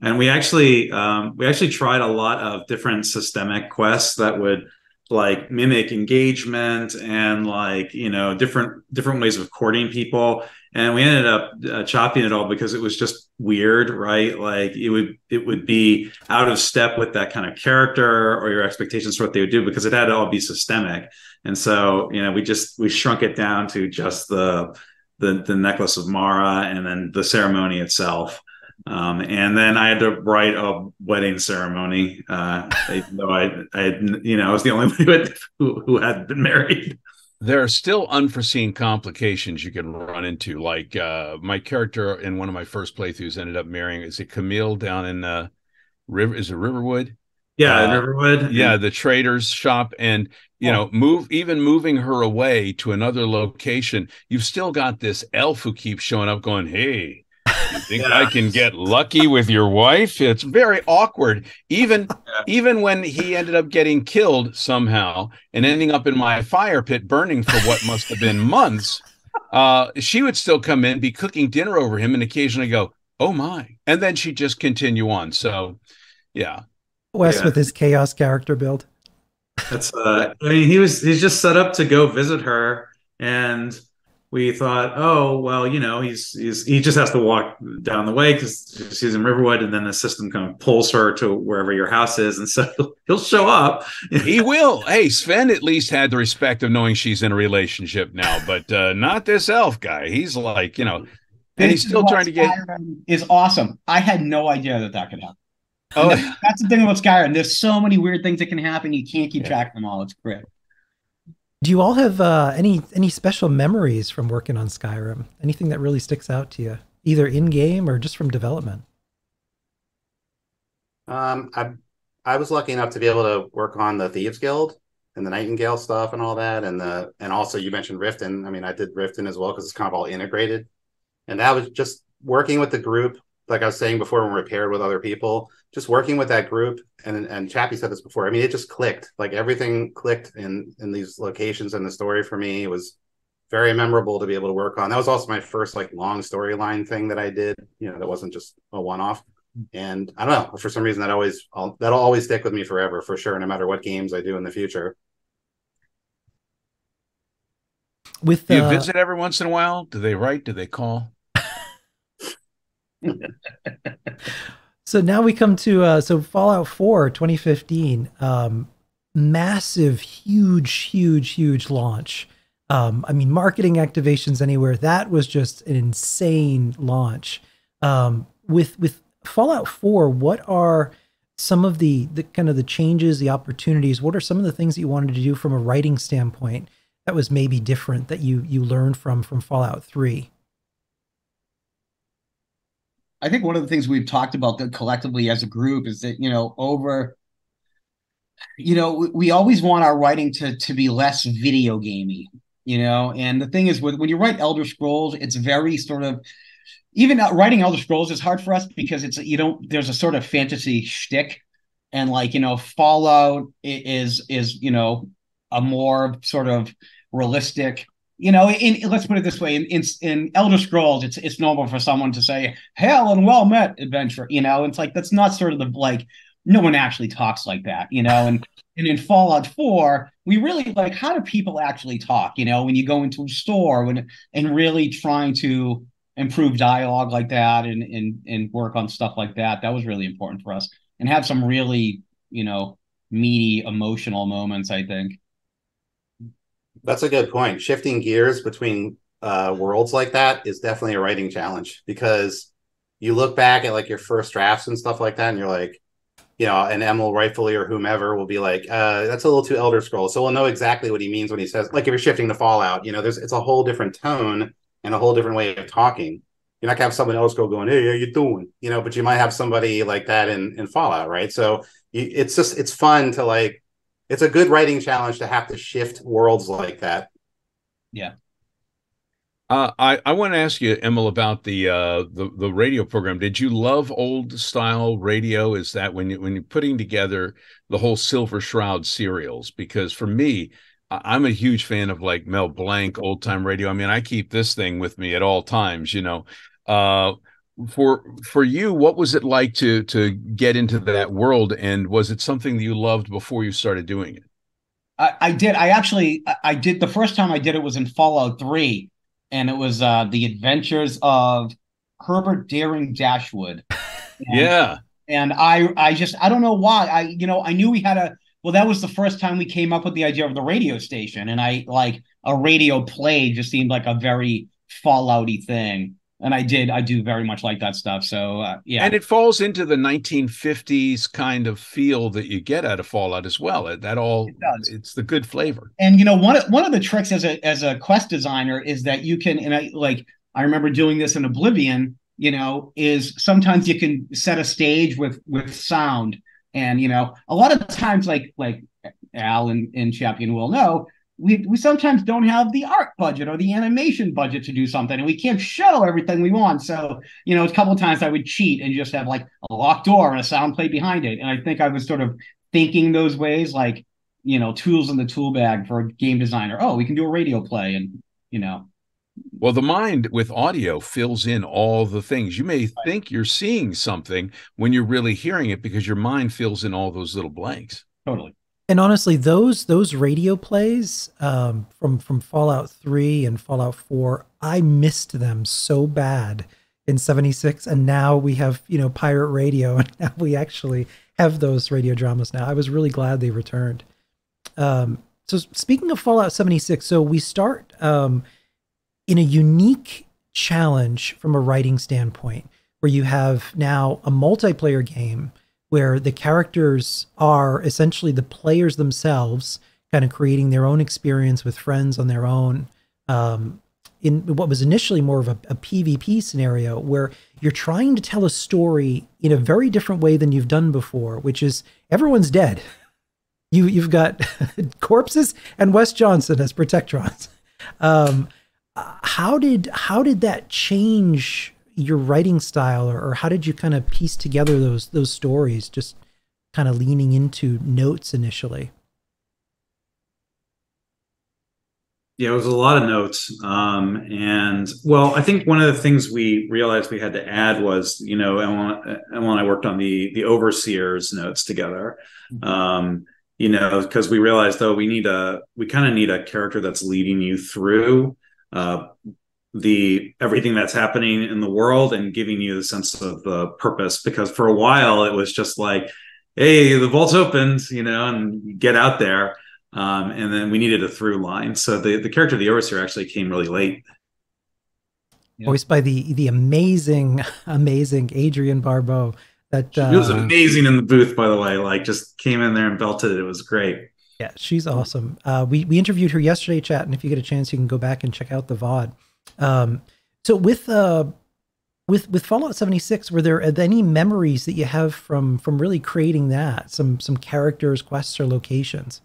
And we actually tried a lot of different systemic quests that would like mimic engagement and like different ways of courting people. And we ended up chopping it all because it was just weird, right? Like it would be out of step with that kind of character or your expectations for what they would do, because it had to all be systemic. And so we shrunk it down to just the necklace of Mara and then the ceremony itself. And then I had to write a wedding ceremony, even though I was the only one who had been married. There are still unforeseen complications you can run into. Like my character in one of my first playthroughs ended up marrying, is it Camille down in Riverwood? Yeah, in Riverwood. Yeah, the trader's shop. And moving her away to another location, you've still got this elf who keeps showing up going, hey, you think I can get lucky with your wife? It's very awkward. Even when he ended up getting killed somehow and ending up in my fire pit burning for what must have been months, she would still come in, be cooking dinner over him, and occasionally go, oh my. And then she'd just continue on. So yeah. Wes with his chaos character build. That's he's just set up to go visit her, and we thought, oh well, he just has to walk down the way because she's in Riverwood, and then the system kind of pulls her to wherever your house is, and so he'll show up. He will. Hey, Sven at least had the respect of knowing she's in a relationship now, but not this elf guy. He's like, and he's still trying to get. Skyrim is awesome. I had no idea that could happen. Oh, that's the thing about Skyrim. There's so many weird things that can happen. You can't keep track of them all. It's great. Do you all have any special memories from working on Skyrim? Anything that really sticks out to you, either in game or just from development? I was lucky enough to be able to work on the Thieves Guild and the Nightingale stuff and all that, and also you mentioned Riften. I mean, I did Riften as well because it's kind of all integrated, and that was just working with the group. Like I was saying before, when we were paired with other people, just working with that group, and Chappie said this before. I mean, it just clicked. Like everything clicked in these locations, and the story for me was very memorable to be able to work on. That was also my first like long storyline thing that I did. That wasn't just a one-off. And I don't know, for some reason that'll always stick with me forever, for sure, no matter what games I do in the future. With Do you visit every once in a while? Do they write? Do they call? So now we come to so Fallout 4 2015, massive, huge launch. I mean, marketing activations anywhere. That was just an insane launch. With Fallout 4, what are some of the kind of the changes, the opportunities? What are some of the things that you wanted to do from a writing standpoint that was maybe different that you learned from Fallout 3? I think one of the things we've talked about that collectively as a group is that, we always want our writing to be less video gamey, and the thing is when you write Elder Scrolls, it's very sort of, even writing Elder Scrolls is hard for us because there's a sort of fantasy shtick, and Fallout is a more sort of realistic. Let's put it this way: in Elder Scrolls, it's normal for someone to say "Hail and well met, adventure." It's like that's not sort of no one actually talks like that. And in Fallout 4, we really how do people actually talk? When you go into a store, and really trying to improve dialogue like that, and work on stuff like that. That was really important for us, and have some really meaty emotional moments, I think. That's a good point. Shifting gears between worlds like that is definitely a writing challenge, because you look back at your first drafts and stuff like that, and you're like, and Emil rightfully or whomever will be like, that's a little too Elder Scrolls. So we'll know exactly what he means when he says, if you're shifting to Fallout, it's a whole different tone and a whole different way of talking. You're not gonna have someone else going, "Hey, how you doing?" But you might have somebody like that in Fallout, right? So it's fun to it's a good writing challenge to have to shift worlds like that. Yeah. I want to ask you, Emil, about the radio program. Did you love old style radio? Is that when you're putting together the whole Silver Shroud serials? Because for me, I'm a huge fan of Mel Blanc, old time radio. I mean, I keep this thing with me at all times. For you, what was it like to get into that world, and was it something that you loved before you started doing it? I did. I did. The first time I did it was in Fallout 3, and it was the adventures of Herbert Daring Dashwood. Yeah. And I don't know why. I knew we had that was the first time we came up with the idea of the radio station, and a radio play just seemed like a very Fallout-y thing. And I do very much like that stuff. So yeah. And it falls into the 1950s kind of feel that you get out of Fallout as well. It's the good flavor. And one of the tricks as a quest designer is that you can, and I remember doing this in Oblivion, is sometimes you can set a stage with sound. And a lot of times like Al and Chapin will know, we sometimes don't have the art budget or the animation budget to do something, and we can't show everything we want. So, a couple of times I would cheat and just have a locked door and a sound plate behind it. And I think I was sort of thinking those ways, tools in the tool bag for a game designer. Oh, we can do a radio play, and Well, the mind with audio fills in all the things. You may think you're seeing something when you're really hearing it, because your mind fills in all those little blanks. Totally. And honestly, those radio plays from Fallout 3 and Fallout 4, I missed them so bad in 76, and now we have pirate radio, and now we actually have those radio dramas now. I was really glad they returned. So speaking of Fallout 76, so we start in a unique challenge from a writing standpoint, where you have now a multiplayer game where the characters are essentially the players themselves, kind of creating their own experience with friends on their own, in what was initially more of a PvP scenario, where you're trying to tell a story in a very different way than you've done before, which is everyone's dead. You've got corpses and Wes Johnson as Protectrons. How did that change your writing style, or how did you kind of piece together those stories, just kind of leaning into notes initially? Yeah, it was a lot of notes. And well, I think one of the things we realized we had to add was, Emil and I worked on the overseer's notes together. Because we realized though we kind of need a character that's leading you through the everything that's happening in the world and giving you the sense of purpose. Because for a while it was just like, hey, the vault's opened, and get out there. And then we needed a through line. So the character of the overseer actually came really late. Voiced by the amazing Adrienne Barbeau. That she was amazing in the booth, by the way. Like, just came in there and belted it. It was great. Yeah, she's awesome. We interviewed her yesterday, chat, and if you get a chance, you can go back and check out the VOD. So with Fallout 76, were there any memories that you have from really creating that? Some characters, quests, or locations?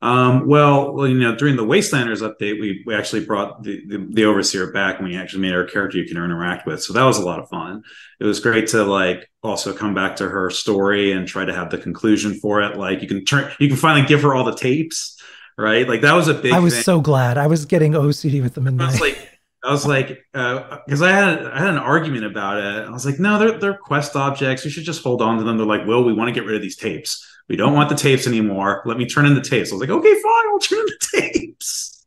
Well, during the Wastelanders update, we actually brought the Overseer back, and we actually made her a character you can interact with. So that was a lot of fun. It was great to also come back to her story and try to have the conclusion for it. Like, you can finally give her all the tapes, right? Like, that was a big. I was so glad. I was getting OCD with them in my. I was like, because I had an argument about it. I was like, no, they're quest objects. We should just hold on to them. They're like, well, we want to get rid of these tapes. We don't want the tapes anymore. Let me turn in the tapes. I was like, okay, fine, I'll turn in the tapes.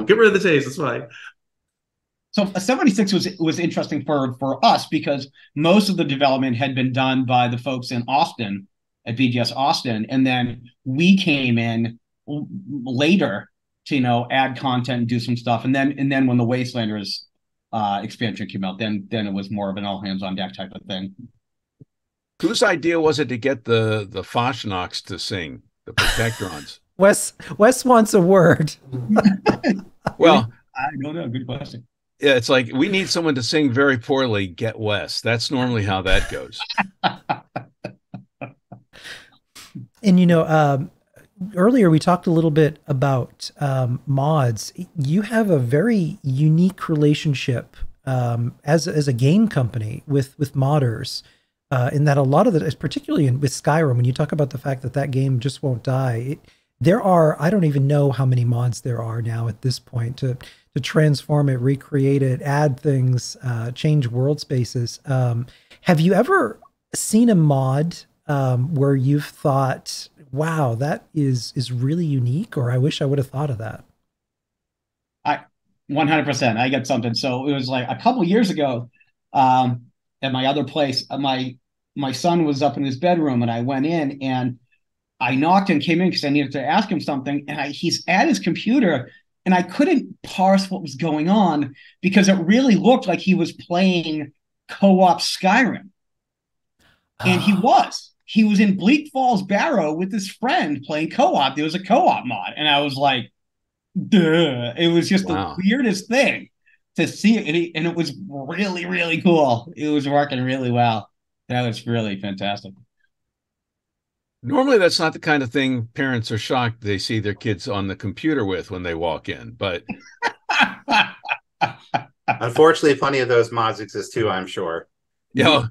Get rid of the tapes. That's fine. So 76 was interesting for us because most of the development had been done by the folks in Austin at BGS Austin, and then we came in later to add content and do some stuff, and then when the Wastelanders expansion came out, then it was more of an all hands on deck type of thing. Whose idea was it to get the Foshnocks to sing, the Protectrons? Wes wants a word. Well, I don't know. Good question. Yeah, it's like, we need someone to sing very poorly, get Wes. That's normally how that goes. And earlier we talked a little bit about mods. You have a very unique relationship as a game company with modders. In that a lot of it, particularly with Skyrim, when you talk about the fact that game just won't die, there are, I don't even know how many mods there are now at this point to transform it, recreate it, add things, change world spaces. Have you ever seen a mod where you've thought, wow, that is really unique, or I wish I would have thought of that? 100%. I get something. So it was like a couple years ago, at my other place, my son was up in his bedroom, and I went in and I knocked and came in because I needed to ask him something. And he's at his computer, and I couldn't parse what was going on because it really looked like he was playing co-op Skyrim. And he was in Bleak Falls Barrow with his friend playing co-op. There was a co-op mod, and I was like, duh. It was just the weirdest thing to see it, and it was really, really cool. It was working really well. That was really fantastic. Normally, that's not the kind of thing parents are shocked they see their kids on the computer with when they walk in. But unfortunately, plenty of those mods exist too, I'm sure. Yeah.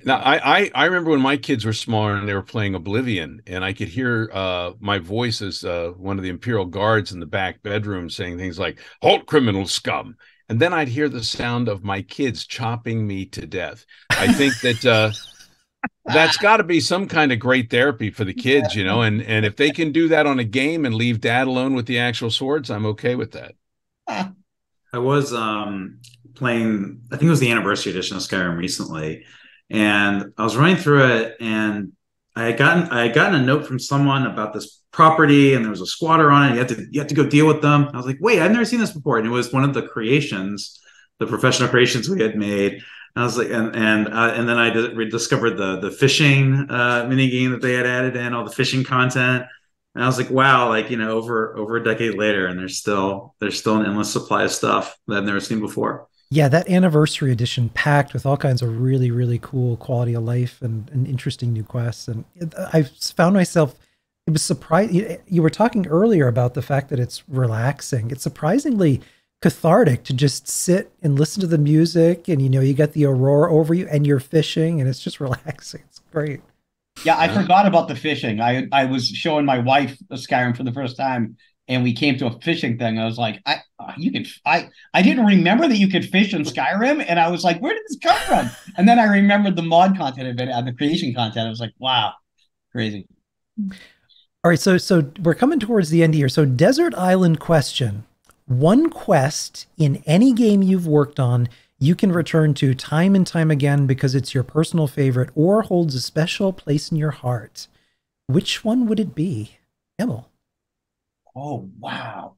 Now, I remember when my kids were smaller and they were playing Oblivion, and I could hear my voice as one of the Imperial guards in the back bedroom saying things like, "Halt, criminal scum." And then I'd hear the sound of my kids chopping me to death. I think that that's got to be some kind of great therapy for the kids, and if they can do that on a game and leave dad alone with the actual swords, I'm okay with that. I was playing, I think it was the anniversary edition of Skyrim recently, and I was running through it, and I had gotten a note from someone about this property, and there was a squatter on it. You had to go deal with them. I was like, wait, I've never seen this before, and it was one of the creations, the professional creations we had made. And I was like, and then I rediscovered the fishing mini game that they had added in, all the fishing content. And I was like, wow, over a decade later, and there's still an endless supply of stuff that I've never seen before. Yeah, that anniversary edition packed with all kinds of really, really cool quality of life and interesting new quests. And I found myself, it was surprising. You were talking earlier about the fact that it's relaxing. It's surprisingly cathartic to just sit and listen to the music, and you got the aurora over you and you're fishing, and it's just relaxing. It's great. Yeah, I forgot about the fishing. I was showing my wife Skyrim for the first time, and we came to a fishing thing. I was like, I didn't remember that you could fish in Skyrim, and I was like, where did this come from? And then I remembered the mod content of it, the creation content. I was like, wow, crazy. All right, so we're coming towards the end here. So Desert Island question. One quest in any game you've worked on you can return to time and time again because it's your personal favorite or holds a special place in your heart. Which one would it be? Emil. Oh, wow.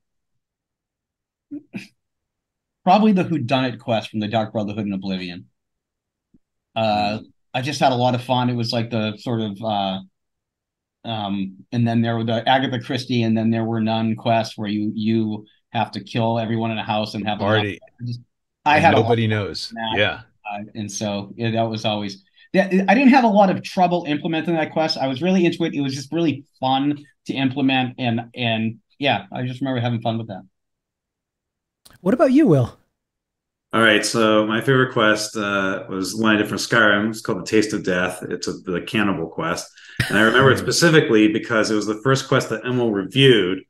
Probably the Whodunit quest from the Dark Brotherhood and Oblivion. I just had a lot of fun. It was like the sort of and then there were the Agatha Christie, and then there were nun quests where you have to kill everyone in a house and have Party. I had nobody knows. Yeah. And so that was always, yeah, I didn't have a lot of trouble implementing that quest. I was really into it. It was just really fun to implement. And yeah, I just remember having fun with that. What about you, Will? All right, so my favorite quest was one different Skyrim. It's called the Taste of Death. It's the cannibal quest, and I remember it specifically because it was the first quest that Emil reviewed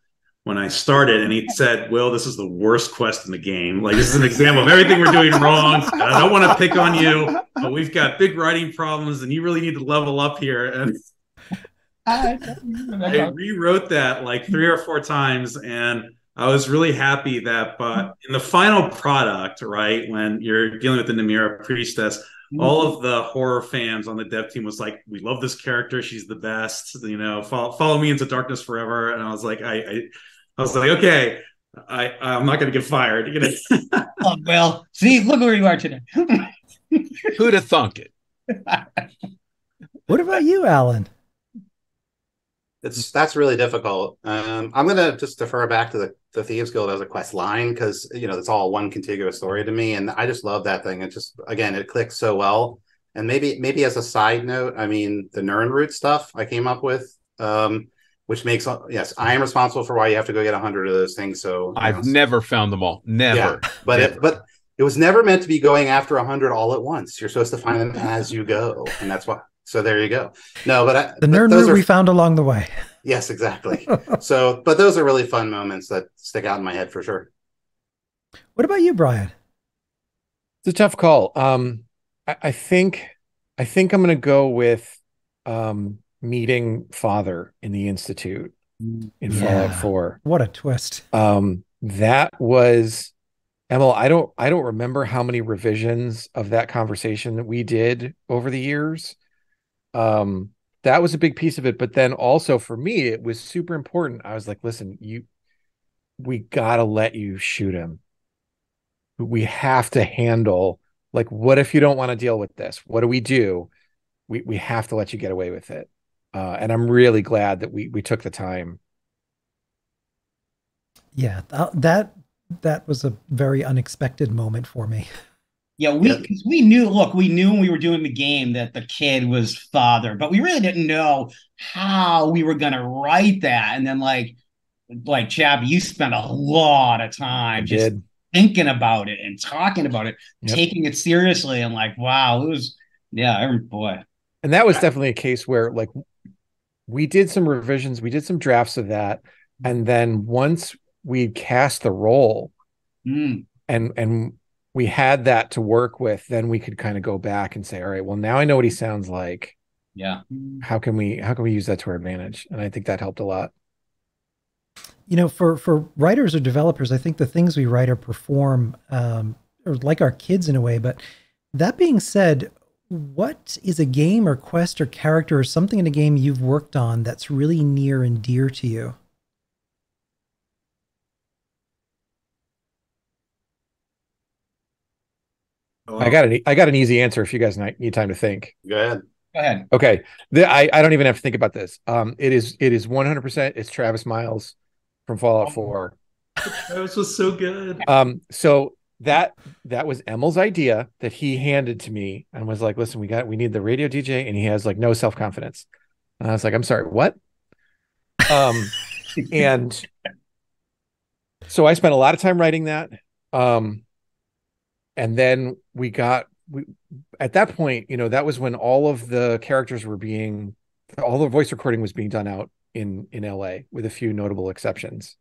when I started, and he said, "Will, this is the worst quest in the game. Like, this is an example of everything we're doing wrong. And I don't want to pick on you, but we've got big writing problems, and you really need to level up here." And I rewrote that like 3 or 4 times, and I was really happy that, but in the final product, right, when you're dealing with the Namira priestess, all of the horror fans on the dev team was like, "We love this character. She's the best. You know, follow me into darkness forever." And I was like, I was like, okay, I'm not going to get fired. You know? Oh, well, see, look where you are today. Who'd have thunk it? What about you, Alan? That's really difficult. I'm gonna just defer back to the Thieves Guild as a quest line because it's all one contiguous story to me, and I just love that thing. It just it clicks so well. And maybe as a side note, I mean the Nirnroot stuff I came up with, which makes yes, I am responsible for why you have to go get 100 of those things. So I've never found them all. Never. Yeah, but it was never meant to be going after 100 all at once. You're supposed to find them as you go, and that's why. So there you go. No, but the Nirnroot we found along the way. Yes, exactly. So, but those are really fun moments that stick out in my head for sure. What about you, Brian? It's a tough call. I think I'm going to go with meeting Father in the Institute in Fallout 4. What a twist. That was, Emil, I don't remember how many revisions of that conversation that we did over the years. That was a big piece of it, but then also for me, it was super important. I was like, listen, we gotta let you shoot him. We have to handle, like, what if you don't want to deal with this? What do we do? We have to let you get away with it. And I'm really glad that we took the time. Yeah, that was a very unexpected moment for me. Yeah, because we knew when we were doing the game that the kid was Father, but we really didn't know how we were going to write that. And then like Chapin, you spent a lot of time just thinking about it and talking about it, taking it seriously. And like, wow, it was, boy. And that was definitely a case where like we did some revisions, we did some drafts of that. And then once we cast the role and we had that to work with, then we could kind of go back and say, all right, well, now I know what he sounds like. Yeah. How can we use that to our advantage? And I think that helped a lot. For writers or developers, I think the things we write or perform are like our kids in a way. But that being said, what is a game or quest or character or something in a game you've worked on that's really near and dear to you? I got an easy answer if you guys need time to think. Go ahead. Okay. I don't even have to think about this. It is 100%. It's Travis Miles from Fallout 4. Travis was so good. So that was Emil's idea that he handed to me and was like, listen, we need the radio DJ, and he has like no self-confidence. And I was like, I'm sorry, what? And so I spent a lot of time writing that. And then at that point, that was when all of the characters were being all the voice recording was being done out in LA with a few notable exceptions,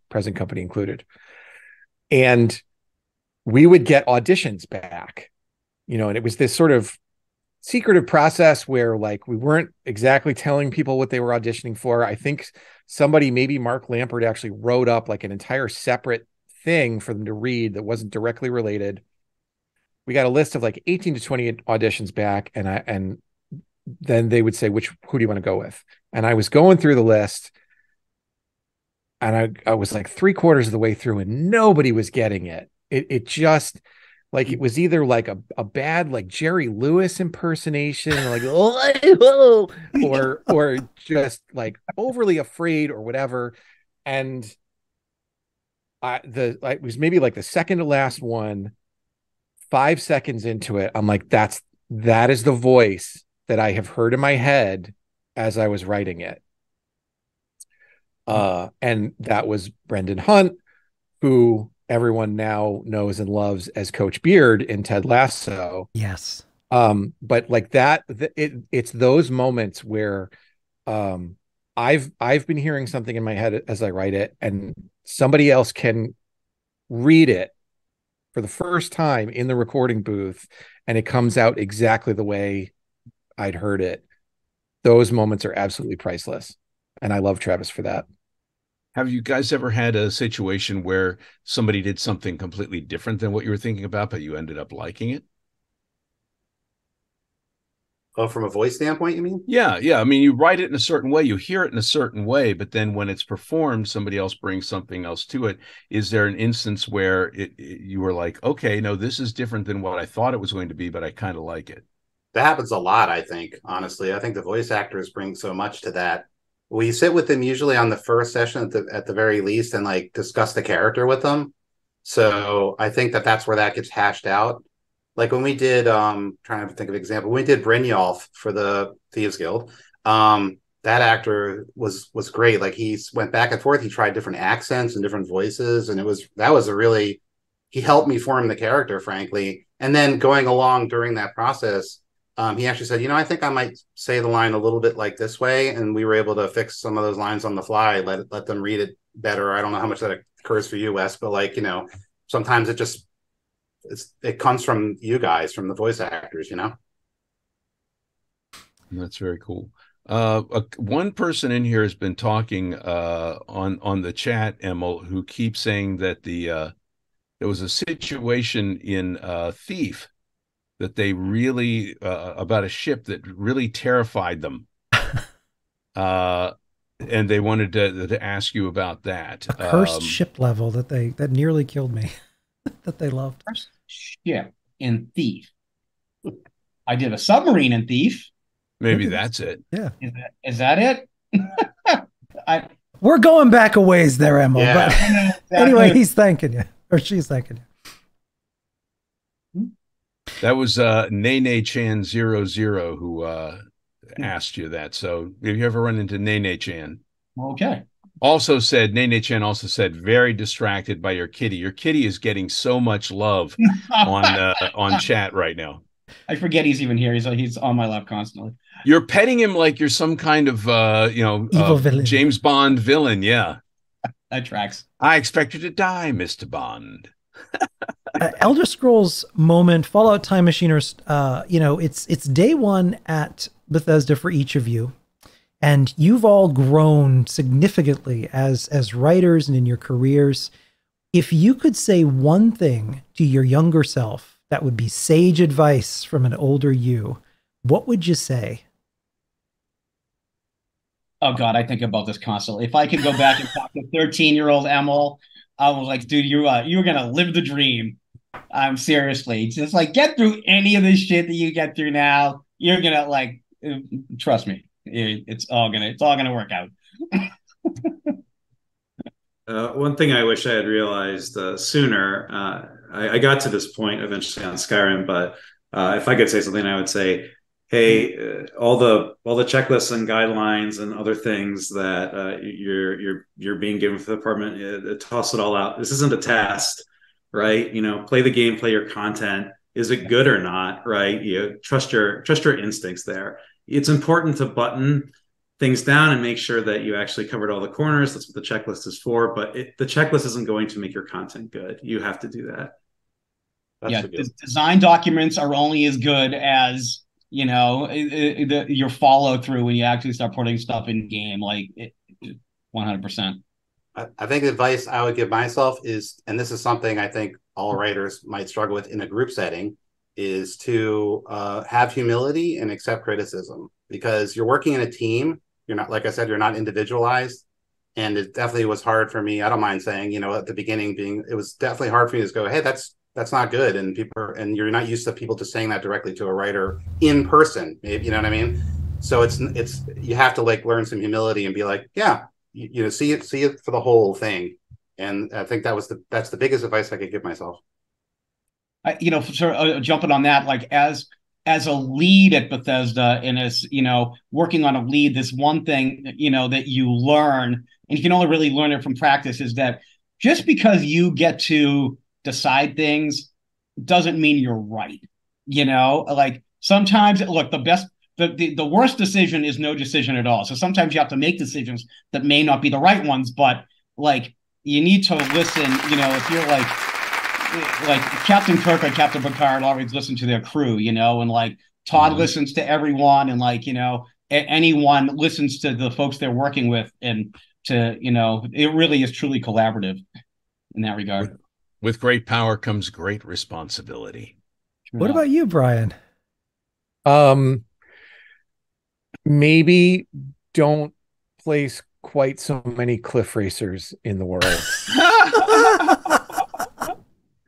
present company included. And we would get auditions back, and it was this sort of secretive process where like we weren't exactly telling people what they were auditioning for. I think somebody, maybe Mark Lampert, actually wrote up like an entire separate thing for them to read that wasn't directly related. We got a list of like 18 to 20 auditions back, and then they would say, who do you want to go with? And I was going through the list, and I was like 3/4 of the way through, and nobody was getting it. It just, like, it was either like a bad like Jerry Lewis impersonation, like or just like overly afraid or whatever. And it was maybe like the second to last one, 5 seconds into it, I'm like, that is the voice that I have heard in my head as I was writing it. And that was Brendan Hunt, who everyone now knows and loves as Coach Beard in Ted Lasso. Yes. But like that, it's those moments where I've been hearing something in my head as I write it, and somebody else can read it for the first time in the recording booth, and it comes out exactly the way I'd heard it. Those moments are absolutely priceless, and I love Travis for that. Have you guys ever had a situation where somebody did something completely different than what you were thinking about, but you ended up liking it? Oh, from a voice standpoint, you mean? Yeah. I mean, you write it in a certain way, you hear it in a certain way, but then when it's performed, somebody else brings something else to it. Is there an instance where you were like, okay, no, this is different than what I thought it was going to be, but I kind of like it? That happens a lot, I think, honestly. I think the voice actors bring so much to that. We sit with them usually on the first session at the very least, and like discuss the character with them. So I think that's where that gets hashed out. Like when we did, trying to think of an example, when we did Brynjolf for the Thieves Guild, that actor was great. Like he went back and forth. He tried different accents and different voices, and he helped me form the character, frankly. And then going along during that process, he actually said, I think I might say the line a little bit like this way. And we were able to fix some of those lines on the fly, let them read it better. I don't know how much that occurs for you, Wes, but like, sometimes it comes from you guys, from the voice actors, That's very cool. One person in here has been talking on the chat, Emil, who keeps saying that there was a situation in Thief that they really about a ship that really terrified them, and they wanted to ask you about that. A cursed ship level that nearly killed me, that they loved. Cursed ship in Thief. I did a submarine in Thief. Maybe that's it. Yeah. Is that it? We're going back a ways there, Emil. Yeah. But anyway, he's thanking you, or she's thanking you. That was Nene Chan 00 who asked you that. So have you ever run into Nene Chan? Okay. Nene Chan also said, very distracted by your kitty. Your kitty is getting so much love on chat right now. I forget he's even here. He's on my lap constantly. You're petting him like you're some kind of evil villain. James Bond villain. Yeah, that tracks. I expect you to die, Mr. Bond. Elder Scrolls moment, Fallout Time Machiners, it's day one at Bethesda for each of you, and you've all grown significantly as writers and in your careers. If you could say one thing to your younger self that would be sage advice from an older you, what would you say? Oh God, I think about this constantly. If I could go back and talk to 13-year-old Emil, I was like, dude, you're gonna live the dream. Seriously, just like get through any of this shit that you get through now. You're gonna trust me. It's all gonna work out. One thing I wish I had realized sooner. I got to this point eventually on Skyrim, but if I could say something, I would say, hey, all the checklists and guidelines and other things that you're being given for the department, toss it all out. This isn't a test, right? Play the game, play your content. Is it good or not, right? Trust your instincts there. it's important to button things down and make sure that you actually covered all the corners. That's what the checklist is for. But the checklist isn't going to make your content good. You have to do that. Design documents are only as good as, you know, your follow through when you actually start putting stuff in game. Like 100%. I think the advice I would give myself is, and this is something I think all writers might struggle with in a group setting, is to have humility and accept criticism, because you're working in a team. You're not, like I said, you're not individualized. And it definitely was hard for me. I don't mind saying, you know, at the beginning it was definitely hard for me to go, hey, that's not good. And you're not used to people just saying that directly to a writer in person. You know what I mean? So it's you have to like learn some humility and be like, yeah, you know, see it for the whole thing. And I think that's the biggest advice I could give myself. You know, sort of jumping on that, like as a lead at Bethesda, and as, you know, working on a lead, this one thing, you know, that you learn, and you can only really learn it from practice, is that just because you get to decide things doesn't mean you're right. You know, like sometimes, look, the worst decision is no decision at all. So sometimes you have to make decisions that may not be the right ones, but like you need to listen. You know, if you're like Captain Kirk or Captain Picard always listen to their crew, you know, and like Todd listens to everyone, and like, you know, anyone listens to the folks they're working with, and to, you know, it really is truly collaborative in that regard. With great power comes great responsibility. What about you, Brian? Maybe don't place quite so many cliff racers in the world.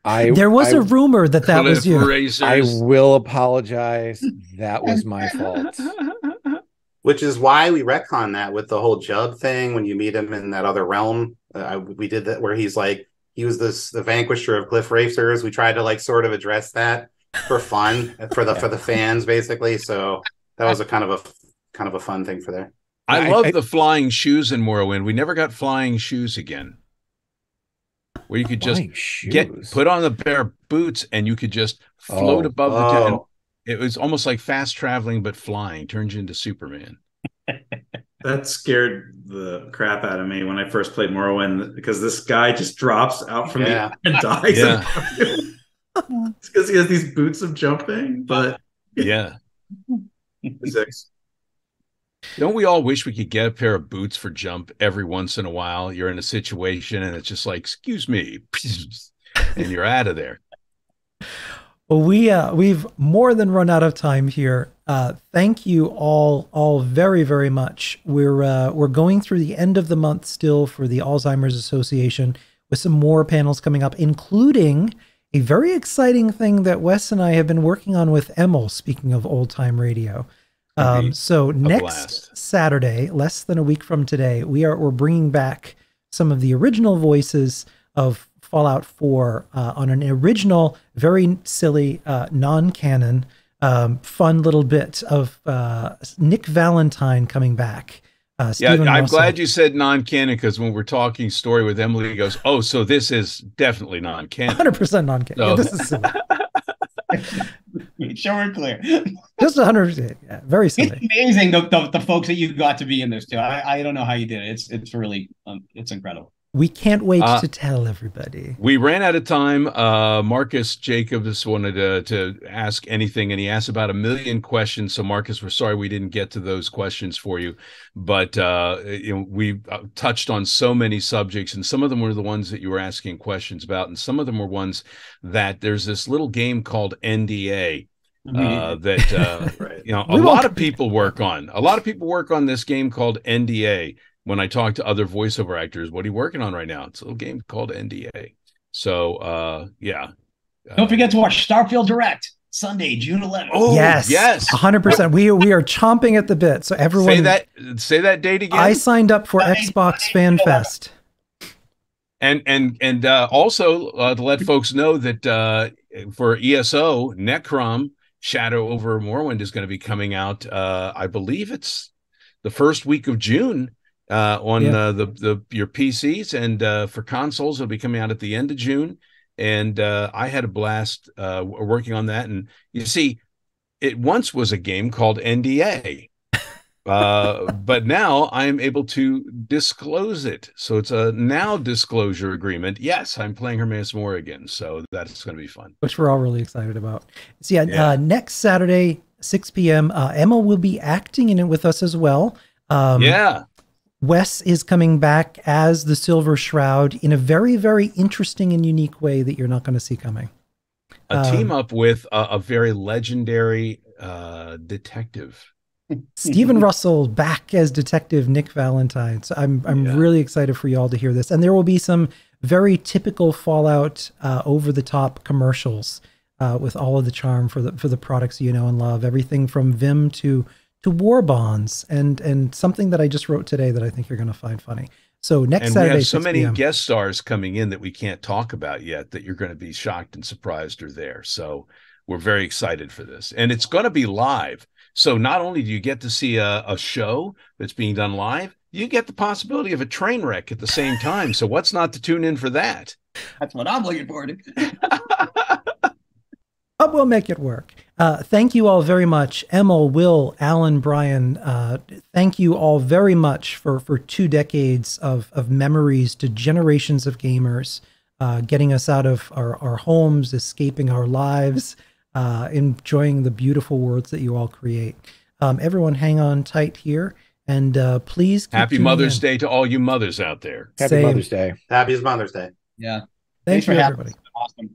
There was a rumor that was you. Racers. I will apologize. That was my fault. Which is why we retcon that with the whole Jub thing. When you meet him in that other realm, we did that where he's like, he was the vanquisher of cliff racers. We tried to like sort of address that for fun for the fans, basically. So that was a kind of a fun thing for there. I love the flying shoes in Morrowind. We never got flying shoes again, where you could just put on the bare boots and you could just float above the. It was almost like fast traveling, but flying. Turns you into Superman. That scared the crap out of me when I first played Morrowind, because this guy just drops out from the air and dies. Yeah. It's because he has these boots of jumping, but yeah. Physics. Don't we all wish we could get a pair of boots for jump every once in a while? You're in a situation and it's just like, excuse me, and you're out of there. Well, we've more than run out of time here. Thank you all very, very much. We're going through the end of the month still for the Alzheimer's Association, with some more panels coming up, including a very exciting thing that Wes and I have been working on with Emil, speaking of old time radio. So next Saturday, less than a week from today, we're bringing back some of the original voices of Fallout 4 on an original, very silly, non-canon, fun little bit of Nick Valentine coming back. I'm glad you said non-canon, because when we're talking story with Emily, he goes, "Oh, so this is definitely non-canon." 100% non-canon. So. Yeah, this is silly. Sure and clear. Just 100%. Yeah, very silly. It's amazing the folks that you got to be in this too. I don't know how you did it. It's really it's incredible. We can't wait to tell everybody. We ran out of time. Marcus Jacobs wanted to ask anything, and he asked about 1 million questions. So, Marcus, we're sorry we didn't get to those questions for you. But we touched on so many subjects, and some of them were the ones that you were asking questions about, and some of them were ones that there's this little game called NDA. That a lot of people work on. A lot of people work on this game called NDA. When I talk to other voiceover actors, what are you working on right now? It's a little game called NDA. So, don't forget to watch Starfield Direct Sunday, June 11th. Oh, yes, 100%. We are chomping at the bit. So everyone, say that date again. I signed up for Xbox Fan Fest, and also to let folks know that for ESO, Necrom Shadow over Morrowind is going to be coming out. I believe it's the first week of June. On your PCs, and for consoles, it'll be coming out at the end of June. And I had a blast working on that. And you see, it once was a game called NDA, But now I'm able to disclose it. So it's a now disclosure agreement. Yes, I'm playing Hermaeus Mora again. So that's going to be fun. Which we're all really excited about. So yeah. Next Saturday, 6 p.m., Emma will be acting in it with us as well. Yeah. Wes is coming back as the Silver Shroud in a very, very interesting and unique way that you're not going to see coming. A team up with a very legendary detective. Stephen Russell back as Detective Nick Valentine. So I'm really excited for you all to hear this. And there will be some very typical Fallout over the top commercials with all of the charm for the products you know and love. Everything from Vim to war bonds and something that I just wrote today that I think you're going to find funny. So next Saturday, we have so 6 many p.m. guest stars coming in that we can't talk about yet that you're going to be shocked and surprised are there. So we're very excited for this. And it's going to be live. So not only do you get to see a show that's being done live, you get the possibility of a train wreck at the same time. So what's not to tune in for that? That's what I'm looking forward to. But we'll make it work. Thank you all very much. Emil, Will, Alan, Brian, thank you all very much for 2 decades of memories to generations of gamers, getting us out of our homes, escaping our lives, enjoying the beautiful worlds that you all create. Everyone hang on tight here, and please keep Happy Mother's Day to all you mothers out there. Happy Mother's Day. Happy Mother's Day. Yeah. Thanks for having everybody. us. Awesome. Thanks.